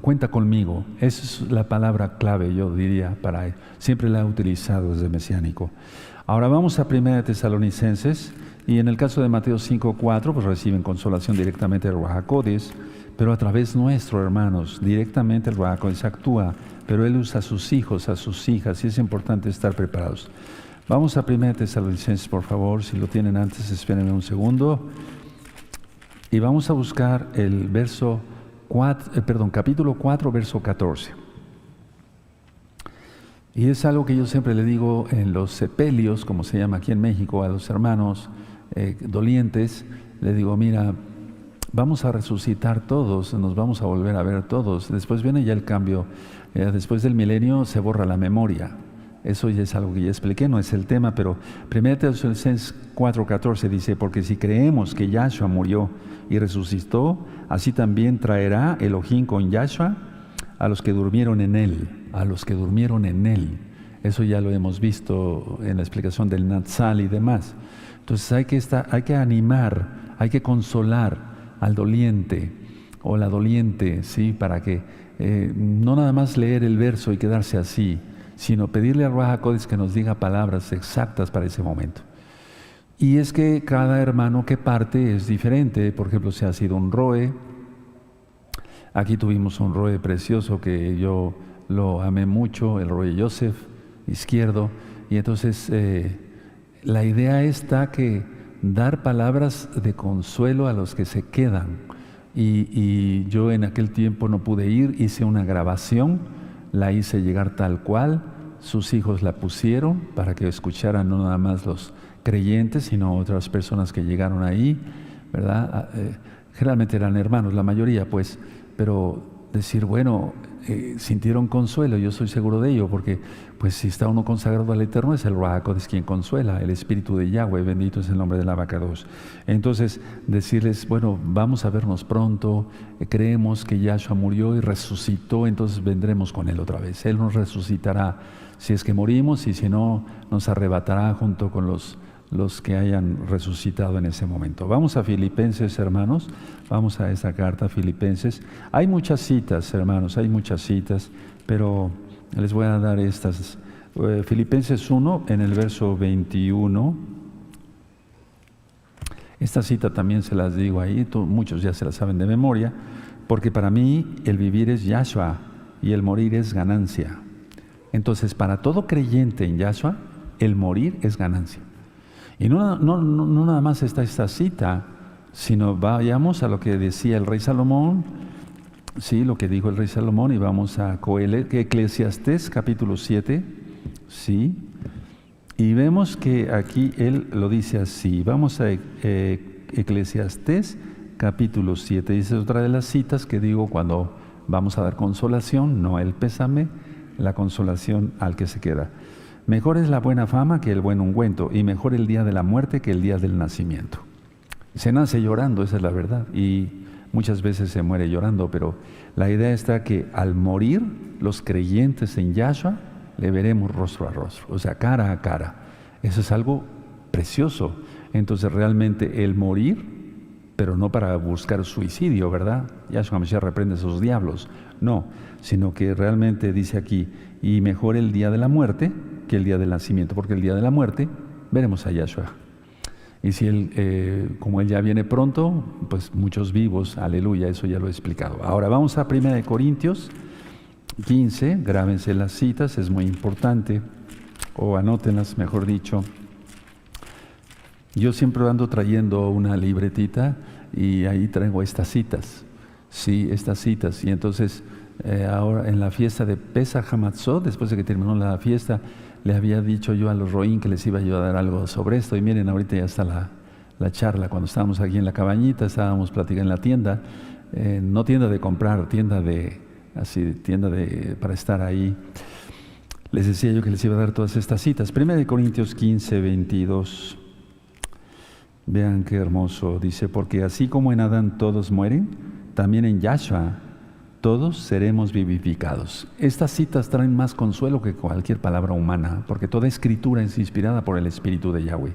cuenta conmigo. Esa es la palabra clave, yo diría, para él. Siempre la he utilizado desde mesiánico. Ahora vamos a 1 Tesalonicenses, y en el caso de Mateo 5:4, pues reciben consolación directamente del Ruach HaKodesh, pero a través nuestro, hermanos, directamente el Ruach HaKodesh actúa, pero Él usa a sus hijos, a sus hijas, y es importante estar preparados. Vamos a 1 Tesalonicenses, por favor, si lo tienen antes, espérenme un segundo. Y vamos a buscar el capítulo 4, verso 14. Y es algo que yo siempre le digo en los sepelios, como se llama aquí en México, a los hermanos dolientes, le digo, mira, vamos a resucitar todos, nos vamos a volver a ver todos. Después viene ya el cambio, después del milenio se borra la memoria. Eso ya es algo que ya expliqué, no es el tema, pero 1 Tesalonicenses 4:14 dice, porque si creemos que Yahshua murió y resucitó, así también traerá Elohim con Yahshua a los que durmieron en Él, a los que durmieron en Él. Eso ya lo hemos visto en la explicación del Natsal y demás. Entonces hay que animar, hay que consolar al doliente o la doliente, ¿sí? Para que no nada más leer el verso y quedarse así, sino pedirle al Ruach HaKodesh que nos diga palabras exactas para ese momento. Y es que cada hermano que parte es diferente. Por ejemplo, si ha sido un roe, aquí tuvimos un roe precioso que yo lo amé mucho, el roe Joseph izquierdo, y entonces la idea está que dar palabras de consuelo a los que se quedan. Y yo en aquel tiempo no pude ir, hice una grabación, la hice llegar tal cual, sus hijos la pusieron para que escucharan no nada más los creyentes, sino otras personas que llegaron ahí, ¿verdad? Generalmente eran hermanos, la mayoría, pues, pero decir, bueno, sintieron consuelo, yo estoy seguro de ello, porque pues si está uno consagrado al Eterno, es el Ruach HaKodesh quien consuela, el Espíritu de Yahweh, bendito es el nombre del Abacados. Entonces, decirles, bueno, vamos a vernos pronto, creemos que Yahshua murió y resucitó, entonces vendremos con Él otra vez. Él nos resucitará, si es que morimos, y si no, nos arrebatará junto con los que hayan resucitado en ese momento. Vamos a Filipenses, hermanos, vamos a esta carta, Filipenses. Hay muchas citas, hermanos, hay muchas citas, pero les voy a dar estas. Filipenses 1, en el verso 21. Esta cita también se las digo ahí, muchos ya se la saben de memoria, porque para mí el vivir es Yahshua y el morir es ganancia. Entonces, para todo creyente en Yahshua, el morir es ganancia. Y no nada más está esta cita, sino vayamos a lo que decía el rey Salomón, sí, lo que dijo el rey Salomón, y vamos a Eclesiastés capítulo 7, sí, y vemos que aquí él lo dice así. Vamos a Eclesiastés capítulo 7, y esa es otra de las citas que digo cuando vamos a dar consolación, no el pésame, la consolación al que se queda. Mejor es la buena fama que el buen ungüento, y mejor el día de la muerte que el día del nacimiento. Se nace llorando, esa es la verdad, y muchas veces se muere llorando, pero la idea está que al morir, los creyentes en Yahshua le veremos rostro a rostro, o sea, cara a cara. Eso es algo precioso. Entonces realmente el morir, pero no para buscar suicidio, ¿verdad? Yahshua Mashiach reprende a esos diablos, no, sino que realmente dice aquí, y mejor el día de la muerte que el día del nacimiento, porque el día de la muerte veremos a Yahshua. Y si Él, como Él ya viene pronto, pues muchos vivos, aleluya, eso ya lo he explicado. Ahora vamos a 1 Corintios 15, grábense las citas, es muy importante, o anótenlas, mejor dicho. Yo siempre ando trayendo una libretita y ahí traigo estas citas, sí, estas citas. Y entonces, ahora en la fiesta de Pesach Hamatzot, después de que terminó la fiesta, le había dicho yo a los Roín que les iba yo a dar algo sobre esto. Y miren, ahorita ya está la charla. Cuando estábamos aquí en la cabañita, estábamos platicando en la tienda, no tienda de comprar, tienda para estar ahí. Les decía yo que les iba a dar todas estas citas. 1 Corintios 15, 22. Vean qué hermoso. Dice, porque así como en Adán todos mueren, también en Yahshua todos seremos vivificados. Estas citas traen más consuelo que cualquier palabra humana, porque toda escritura es inspirada por el Espíritu de Yahweh.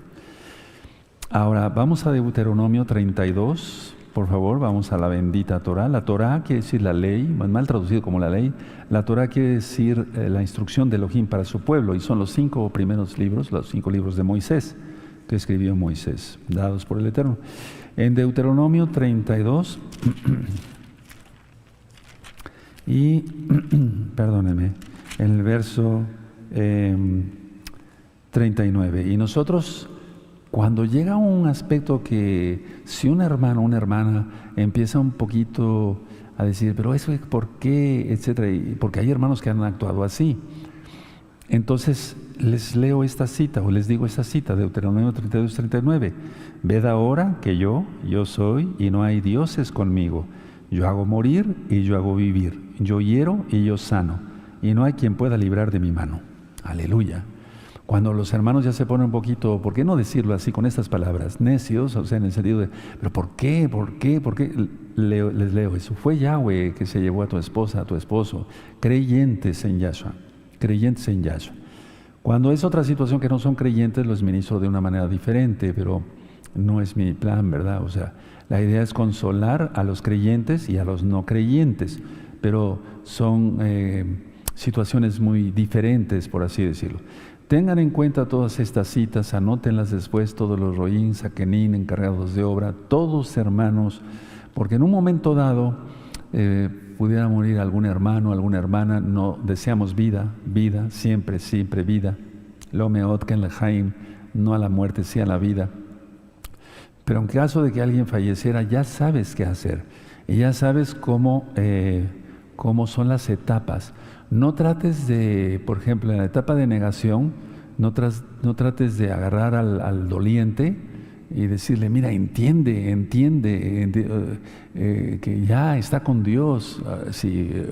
Ahora, vamos a Deuteronomio 32, por favor, vamos a la bendita Torah. La Torah quiere decir la ley, mal traducido como la ley. La Torah quiere decir la instrucción de Elohim para su pueblo, y son los 5 primeros libros, los 5 libros de Moisés, que escribió Moisés, dados por el Eterno. En Deuteronomio 32, y, perdónenme, en el verso 39, y nosotros, cuando llega un aspecto que si un hermano o una hermana empieza un poquito a decir, pero eso es por qué, etcétera, y porque hay hermanos que han actuado así, entonces les leo esta cita, o les digo esta cita, Deuteronomio 32, 39. Ved ahora que yo soy, y no hay dioses conmigo. Yo hago morir y yo hago vivir. Yo hiero y yo sano. Y no hay quien pueda librar de mi mano. Aleluya. Cuando los hermanos ya se ponen un poquito, ¿por qué no decirlo así con estas palabras? Necios, o sea, en el sentido de, ¿pero por qué? ¿Por qué? ¿Por qué? Les leo eso. Fue Yahweh que se llevó a tu esposa, a tu esposo. Creyentes en Yahshua. Creyentes en Yahshua. Cuando es otra situación que no son creyentes, los ministro de una manera diferente, pero no es mi plan, ¿verdad? O sea, la idea es consolar a los creyentes y a los no creyentes, pero son situaciones muy diferentes, por así decirlo. Tengan en cuenta todas estas citas, anótenlas después, todos los roín, saquenín, encargados de obra, todos hermanos, porque en un momento dado pudiera morir algún hermano, alguna hermana. No deseamos vida, siempre, siempre vida. Lo meotken lejaim, no a la muerte, sí a la vida. Pero en caso de que alguien falleciera, ya sabes qué hacer y ya sabes cómo son las etapas. No trates de, por ejemplo, en la etapa de negación, no trates de agarrar al doliente y decirle, mira, entiende que ya está con Dios,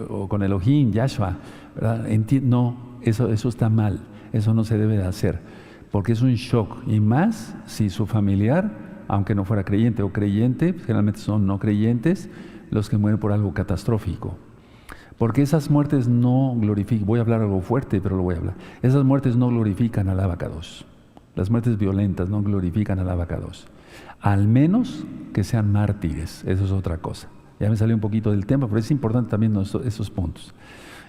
o con Elohim, Yahshua, ¿verdad? No, eso está mal, eso no se debe de hacer, porque es un shock, y más si su familiar, aunque no fuera creyente o creyente, generalmente son no creyentes los que mueren por algo catastrófico. Porque esas muertes no glorifican, voy a hablar algo fuerte, pero lo voy a hablar. Esas muertes no glorifican al Abacados. Las muertes violentas no glorifican al Abacados. Al menos que sean mártires, eso es otra cosa. Ya me salió un poquito del tema, pero es importante también esos puntos.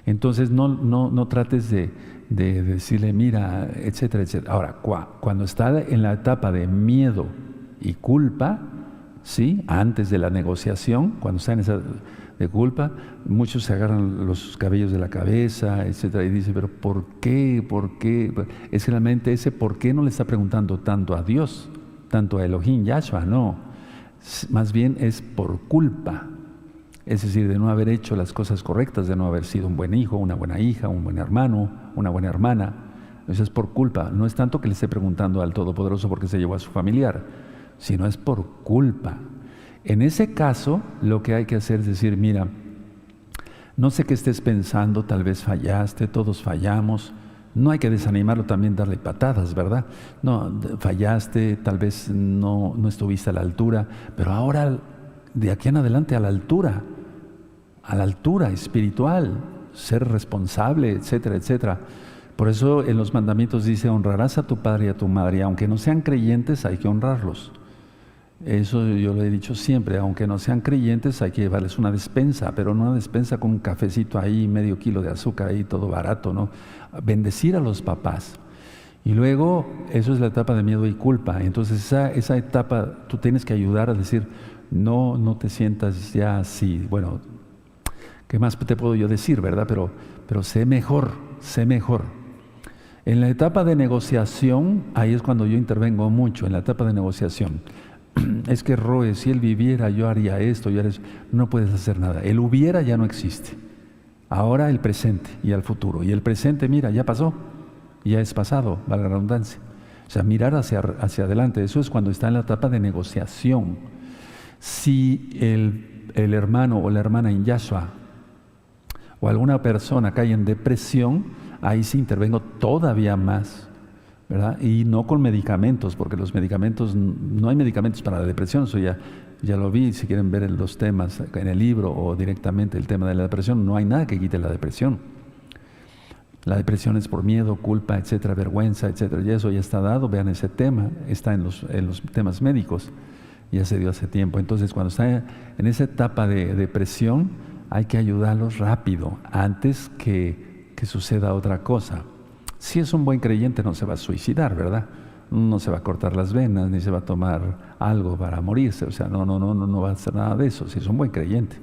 Entonces no trates de decirle, mira, etcétera, etcétera. Ahora, cuando está en la etapa de miedo y culpa, ¿sí? Antes de la negociación, cuando está en esa de culpa, muchos se agarran los cabellos de la cabeza, etcétera, y dicen, pero ¿por qué? ¿Por qué? Es que realmente ese por qué no le está preguntando tanto a Dios, tanto a Elohim, Yahshua, no. Más bien es por culpa. Es decir, de no haber hecho las cosas correctas, de no haber sido un buen hijo, una buena hija, un buen hermano, una buena hermana. Eso es por culpa. No es tanto que le esté preguntando al Todopoderoso por qué se llevó a su familiar, sino es por culpa. En ese caso, lo que hay que hacer es decir, mira, no sé qué estés pensando, tal vez fallaste, todos fallamos, No hay que desanimarlo también, darle patadas, ¿verdad? No, fallaste, tal vez no estuviste a la altura, pero ahora, de aquí en adelante, a la altura espiritual, ser responsable, etcétera, etcétera. Por eso en los mandamientos dice, honrarás a tu padre y a tu madre, y aunque no sean creyentes, hay que honrarlos. Eso yo lo he dicho siempre, aunque no sean creyentes, hay que llevarles una despensa, pero no una despensa con un cafecito ahí, medio kilo de azúcar ahí, todo barato, ¿no? Bendecir a los papás. Y luego, eso es la etapa de miedo y culpa. Entonces, esa etapa, tú tienes que ayudar a decir, no te sientas ya así. Bueno, ¿qué más te puedo yo decir, verdad? Pero sé mejor. En la etapa de negociación, ahí es cuando yo intervengo mucho, en la etapa de negociación. Es que Roe, si él viviera, yo haría esto, yo haría eso. No puedes hacer nada. El hubiera ya no existe. Ahora el presente y el futuro. Y el presente, mira, ya pasó, ya es pasado, valga la redundancia. O sea, mirar hacia adelante, eso es cuando está en la etapa de negociación. Si el hermano o la hermana en Yahshua o alguna persona cae en depresión, ahí sí intervengo todavía más, ¿verdad? Y no con medicamentos, porque los medicamentos, no hay medicamentos para la depresión, eso ya lo vi, si quieren ver los temas en el libro o directamente el tema de la depresión, no hay nada que quite la depresión. La depresión es por miedo, culpa, etcétera, vergüenza, etcétera, y eso ya está dado, vean ese tema, está en los temas médicos, ya se dio hace tiempo. Entonces, cuando está en esa etapa de depresión, hay que ayudarlos rápido, antes que suceda otra cosa. Si es un buen creyente, no se va a suicidar, ¿verdad? No se va a cortar las venas, ni se va a tomar algo para morirse. O sea, no va a hacer nada de eso, si es un buen creyente.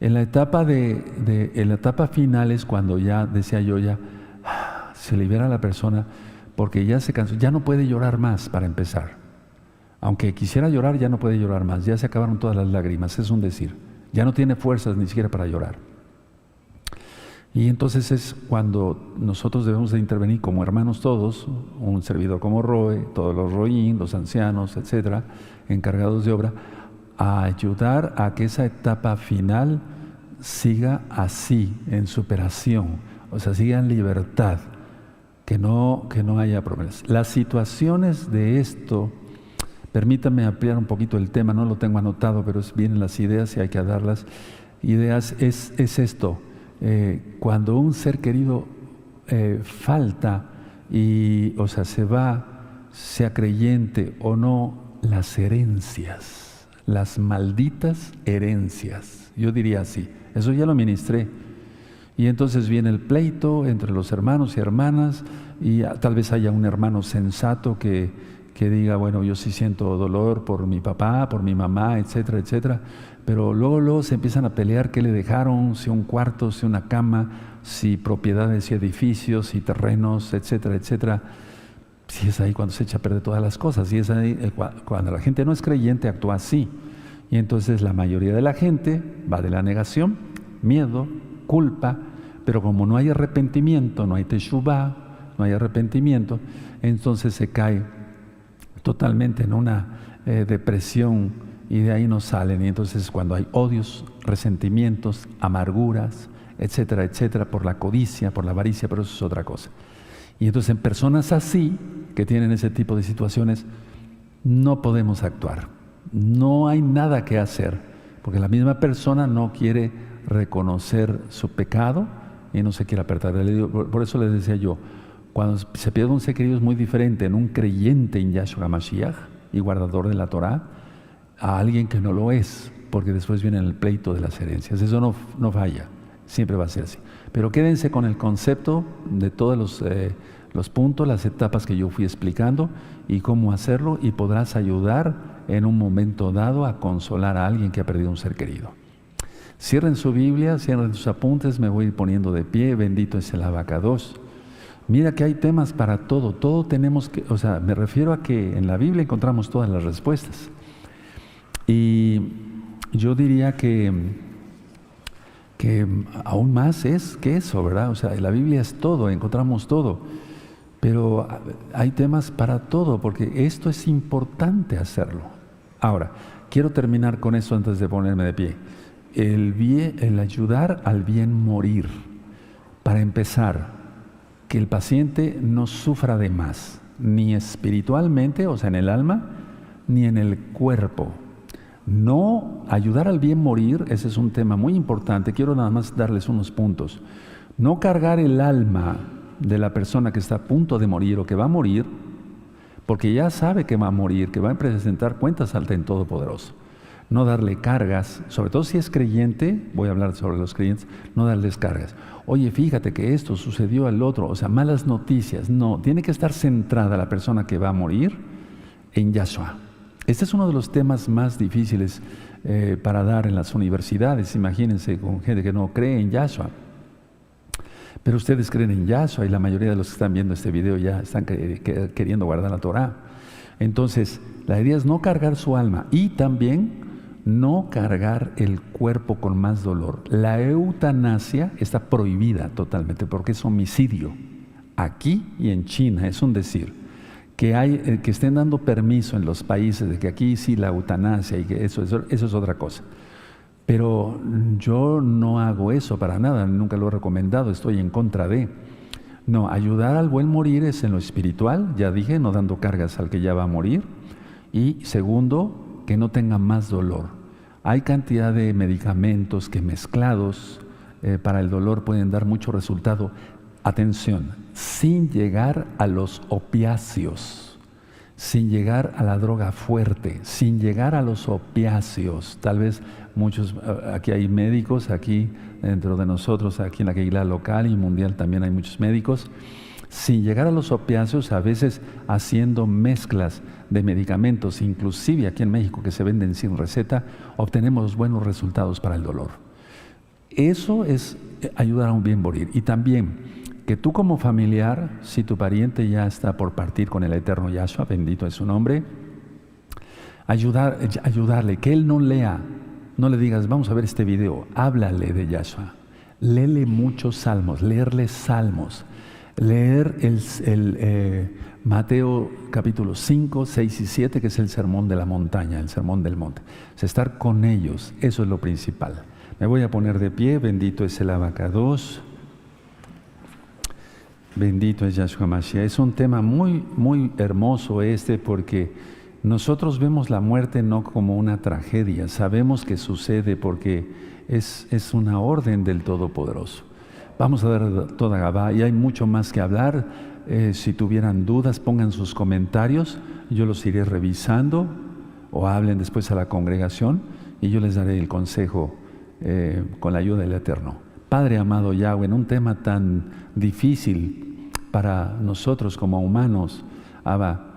En la etapa en la etapa final es cuando ya, decía yo, ya se libera a la persona, porque ya se cansó, ya no puede llorar más para empezar. Aunque quisiera llorar, ya no puede llorar más, ya se acabaron todas las lágrimas, es un decir. Ya no tiene fuerzas ni siquiera para llorar. Y entonces es cuando nosotros debemos de intervenir como hermanos todos, un servidor como Roe, todos los Roín, los ancianos, etcétera, encargados de obra, a ayudar a que esa etapa final siga así, en superación, o sea, siga en libertad, que no haya problemas. Las situaciones de esto, permítanme ampliar un poquito el tema, no lo tengo anotado, pero vienen las ideas y hay que darlas. Ideas es esto. Cuando un ser querido falta o sea, se va, sea creyente o no, las herencias, las malditas herencias, yo diría así, eso ya lo ministré. Y entonces viene el pleito entre los hermanos y hermanas, y tal vez haya un hermano sensato que diga, bueno, yo sí siento dolor por mi papá, por mi mamá, etcétera, etcétera. Pero luego se empiezan a pelear qué le dejaron, si un cuarto, si una cama, si propiedades, si edificios, si terrenos, etcétera, etcétera. Si es ahí cuando se echa a perder todas las cosas. Y es ahí cuando la gente no es creyente, actúa así. Y entonces la mayoría de la gente va de la negación, miedo, culpa, pero como no hay arrepentimiento, no hay teshuvá, no hay arrepentimiento, entonces se cae totalmente en una depresión, y de ahí no salen. Y entonces cuando hay odios, resentimientos, amarguras, etcétera, etcétera, por la codicia, por la avaricia, pero eso es otra cosa. Y entonces en personas así, que tienen ese tipo de situaciones, no podemos actuar. No hay nada que hacer, porque la misma persona no quiere reconocer su pecado y no se quiere apartar. Por eso les decía yo, cuando se pierde un ser querido es muy diferente en un creyente en Yahshua Mashiach y guardador de la Torah, a alguien que no lo es, porque después viene el pleito de las herencias. Eso no falla, siempre va a ser así. Pero quédense con el concepto de todos los puntos, las etapas que yo fui explicando y cómo hacerlo, y podrás ayudar en un momento dado a consolar a alguien que ha perdido un ser querido. Cierren su Biblia, cierren sus apuntes, me voy a ir poniendo de pie, bendito es el Abacados. Mira que hay temas para todo tenemos que, o sea, me refiero a que en la Biblia encontramos todas las respuestas. Y yo diría que aún más es que eso, ¿verdad? O sea, la Biblia es todo, encontramos todo, pero hay temas para todo, porque esto es importante hacerlo. Ahora, quiero terminar con eso antes de ponerme de pie. El ayudar al bien morir. Para empezar, que el paciente no sufra de más, ni espiritualmente, o sea, en el alma, ni en el cuerpo. No ayudar al bien morir, ese es un tema muy importante. Quiero nada más darles unos puntos. No cargar el alma de la persona que está a punto de morir o que va a morir, porque ya sabe que va a morir, que va a presentar cuentas ante el Todopoderoso. No darle cargas, sobre todo si es creyente, voy a hablar sobre los creyentes, no darles cargas. Oye, fíjate que esto sucedió al otro, o sea, malas noticias. No, tiene que estar centrada la persona que va a morir en Yahshua. Este es uno de los temas más difíciles para dar en las universidades. Imagínense con gente que no cree en Yahshua. Pero ustedes creen en Yahshua y la mayoría de los que están viendo este video ya están queriendo guardar la Torah. Entonces, la idea es no cargar su alma y también no cargar el cuerpo con más dolor. La eutanasia está prohibida totalmente porque es homicidio. Aquí y en China, es un decir. Que estén dando permiso en los países de que aquí sí la eutanasia y que eso es otra cosa. Pero yo no hago eso para nada, nunca lo he recomendado, estoy en contra de. No, ayudar al buen morir es en lo espiritual, ya dije, no dando cargas al que ya va a morir. Y segundo, que no tenga más dolor. Hay cantidad de medicamentos que mezclados para el dolor pueden dar mucho resultado. Atención, sin llegar a los opiáceos, sin llegar a la droga fuerte, sin llegar a los opiáceos. Tal vez muchos, aquí hay médicos, aquí dentro de nosotros, aquí en la Keilah local y mundial también hay muchos médicos, sin llegar a los opiáceos, a veces haciendo mezclas de medicamentos, inclusive aquí en México que se venden sin receta, obtenemos buenos resultados para el dolor. Eso es ayudar a un bien morir. Y también que tú como familiar, si tu pariente ya está por partir con el eterno Yahshua, bendito es su nombre, ayudarle, que él no lea, no le digas, vamos a ver este video, háblale de Yahshua, léele muchos salmos, leerle salmos, leer el Mateo capítulo 5, 6 y 7, que es el sermón de la montaña, el sermón del monte. O sea, estar con ellos, eso es lo principal. Me voy a poner de pie, bendito es el Abacados. Bendito es Yahshua Mashiach. Es un tema muy, muy hermoso porque nosotros vemos la muerte no como una tragedia, sabemos que sucede porque es una orden del Todopoderoso. Vamos a dar toda Gabá y hay mucho más que hablar. Si tuvieran dudas, pongan sus comentarios, yo los iré revisando o hablen después a la congregación y yo les daré el consejo con la ayuda del Eterno. Padre amado Yahweh, en un tema tan difícil para nosotros como humanos, Abba,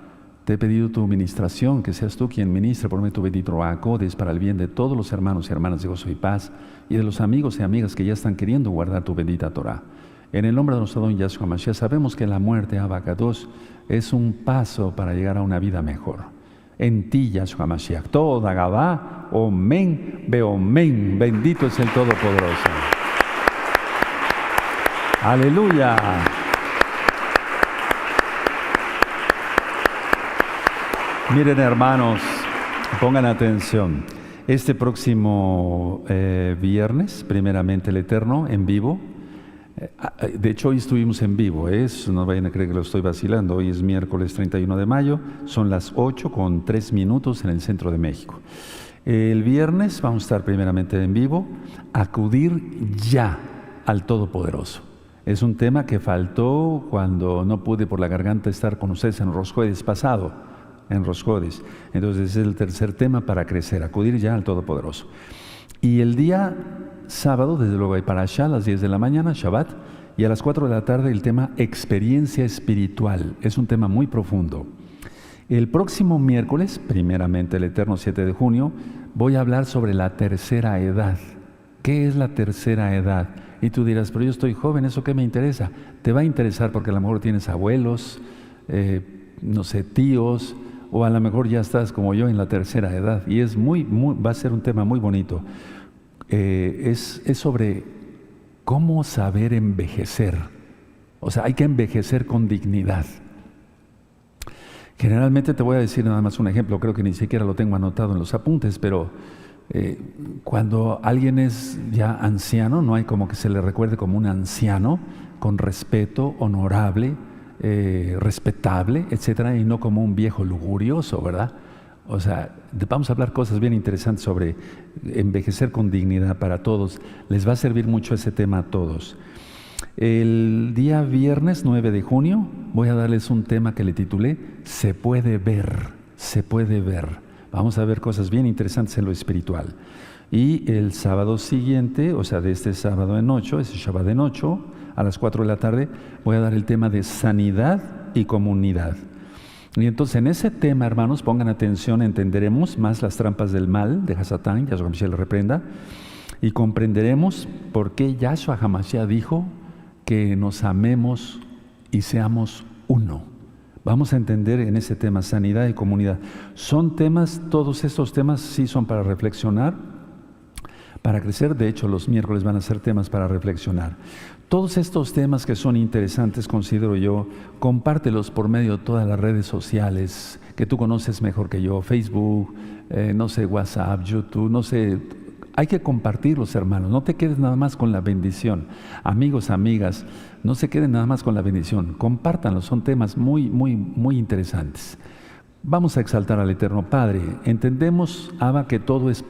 te he pedido tu ministración, que seas tú quien ministre por medio de tu bendito Ruach HaKodesh para el bien de todos los hermanos y hermanas de gozo y paz y de los amigos y amigas que ya están queriendo guardar tu bendita Torah. En el nombre de nuestro don Yahshua Mashiach, sabemos que la muerte, Abba Kadosh, es un paso para llegar a una vida mejor. En ti, Yahshua Mashiach, toda Gabá, Omen, Beomen, bendito es el Todopoderoso. Aleluya. Miren, hermanos, pongan atención. Este próximo viernes, primeramente el Eterno, en vivo. De hecho, hoy estuvimos en vivo, no vayan a creer que lo estoy vacilando. Hoy es miércoles 31 de mayo, son las 8:03 en el centro de México. El viernes vamos a estar primeramente en vivo, acudir ya al Todopoderoso. Es un tema que faltó cuando no pude por la garganta estar con ustedes en Rosh Hodesh pasado, en Rosh Hodesh. Entonces es el tercer tema para crecer, acudir ya al Todopoderoso. Y el día sábado, desde luego hay parashá a las 10 de la mañana, Shabbat, y a las 4 de la tarde el tema experiencia espiritual. Es un tema muy profundo. El próximo miércoles, primeramente el eterno 7 de junio, voy a hablar sobre la tercera edad. ¿Qué es la tercera edad? Y tú dirás, pero yo estoy joven, ¿eso qué me interesa? Te va a interesar porque a lo mejor tienes abuelos, no sé, tíos, o a lo mejor ya estás como yo en la tercera edad. Y es va a ser un tema muy bonito. Es sobre cómo saber envejecer. O sea, hay que envejecer con dignidad. Generalmente te voy a decir nada más un ejemplo, creo que ni siquiera lo tengo anotado en los apuntes, pero Cuando alguien es ya anciano, no hay como que se le recuerde como un anciano, con respeto, honorable, respetable, etcétera, y no como un viejo lujurioso, ¿verdad? O sea, vamos a hablar cosas bien interesantes sobre envejecer con dignidad para todos. Les va a servir mucho ese tema a todos. El día viernes 9 de junio voy a darles un tema que le titulé Se puede ver, se puede ver. Vamos a ver cosas bien interesantes en lo espiritual. Y el sábado siguiente, o sea, de este sábado en 8, ese Shabbat en 8, a las 4 de la tarde, voy a dar el tema de sanidad y comunidad. Y entonces en ese tema, hermanos, pongan atención, entenderemos más las trampas del mal de Hasatán, Yahshua Mashiach le reprenda, y comprenderemos por qué Yahshua HaMashiach dijo que nos amemos y seamos uno. Vamos a entender en ese tema, sanidad y comunidad. Son temas, todos estos temas sí son para reflexionar, para crecer. De hecho, los miércoles van a ser temas para reflexionar. Todos estos temas que son interesantes, considero yo, compártelos por medio de todas las redes sociales que tú conoces mejor que yo, Facebook, no sé, WhatsApp, YouTube, no sé. Hay que compartirlos, hermanos. No te quedes nada más con la bendición. Amigos, amigas, no se queden nada más con la bendición. Compártanlos, son temas muy, muy, muy interesantes. Vamos a exaltar al Eterno Padre. Entendemos, Abba, que todo es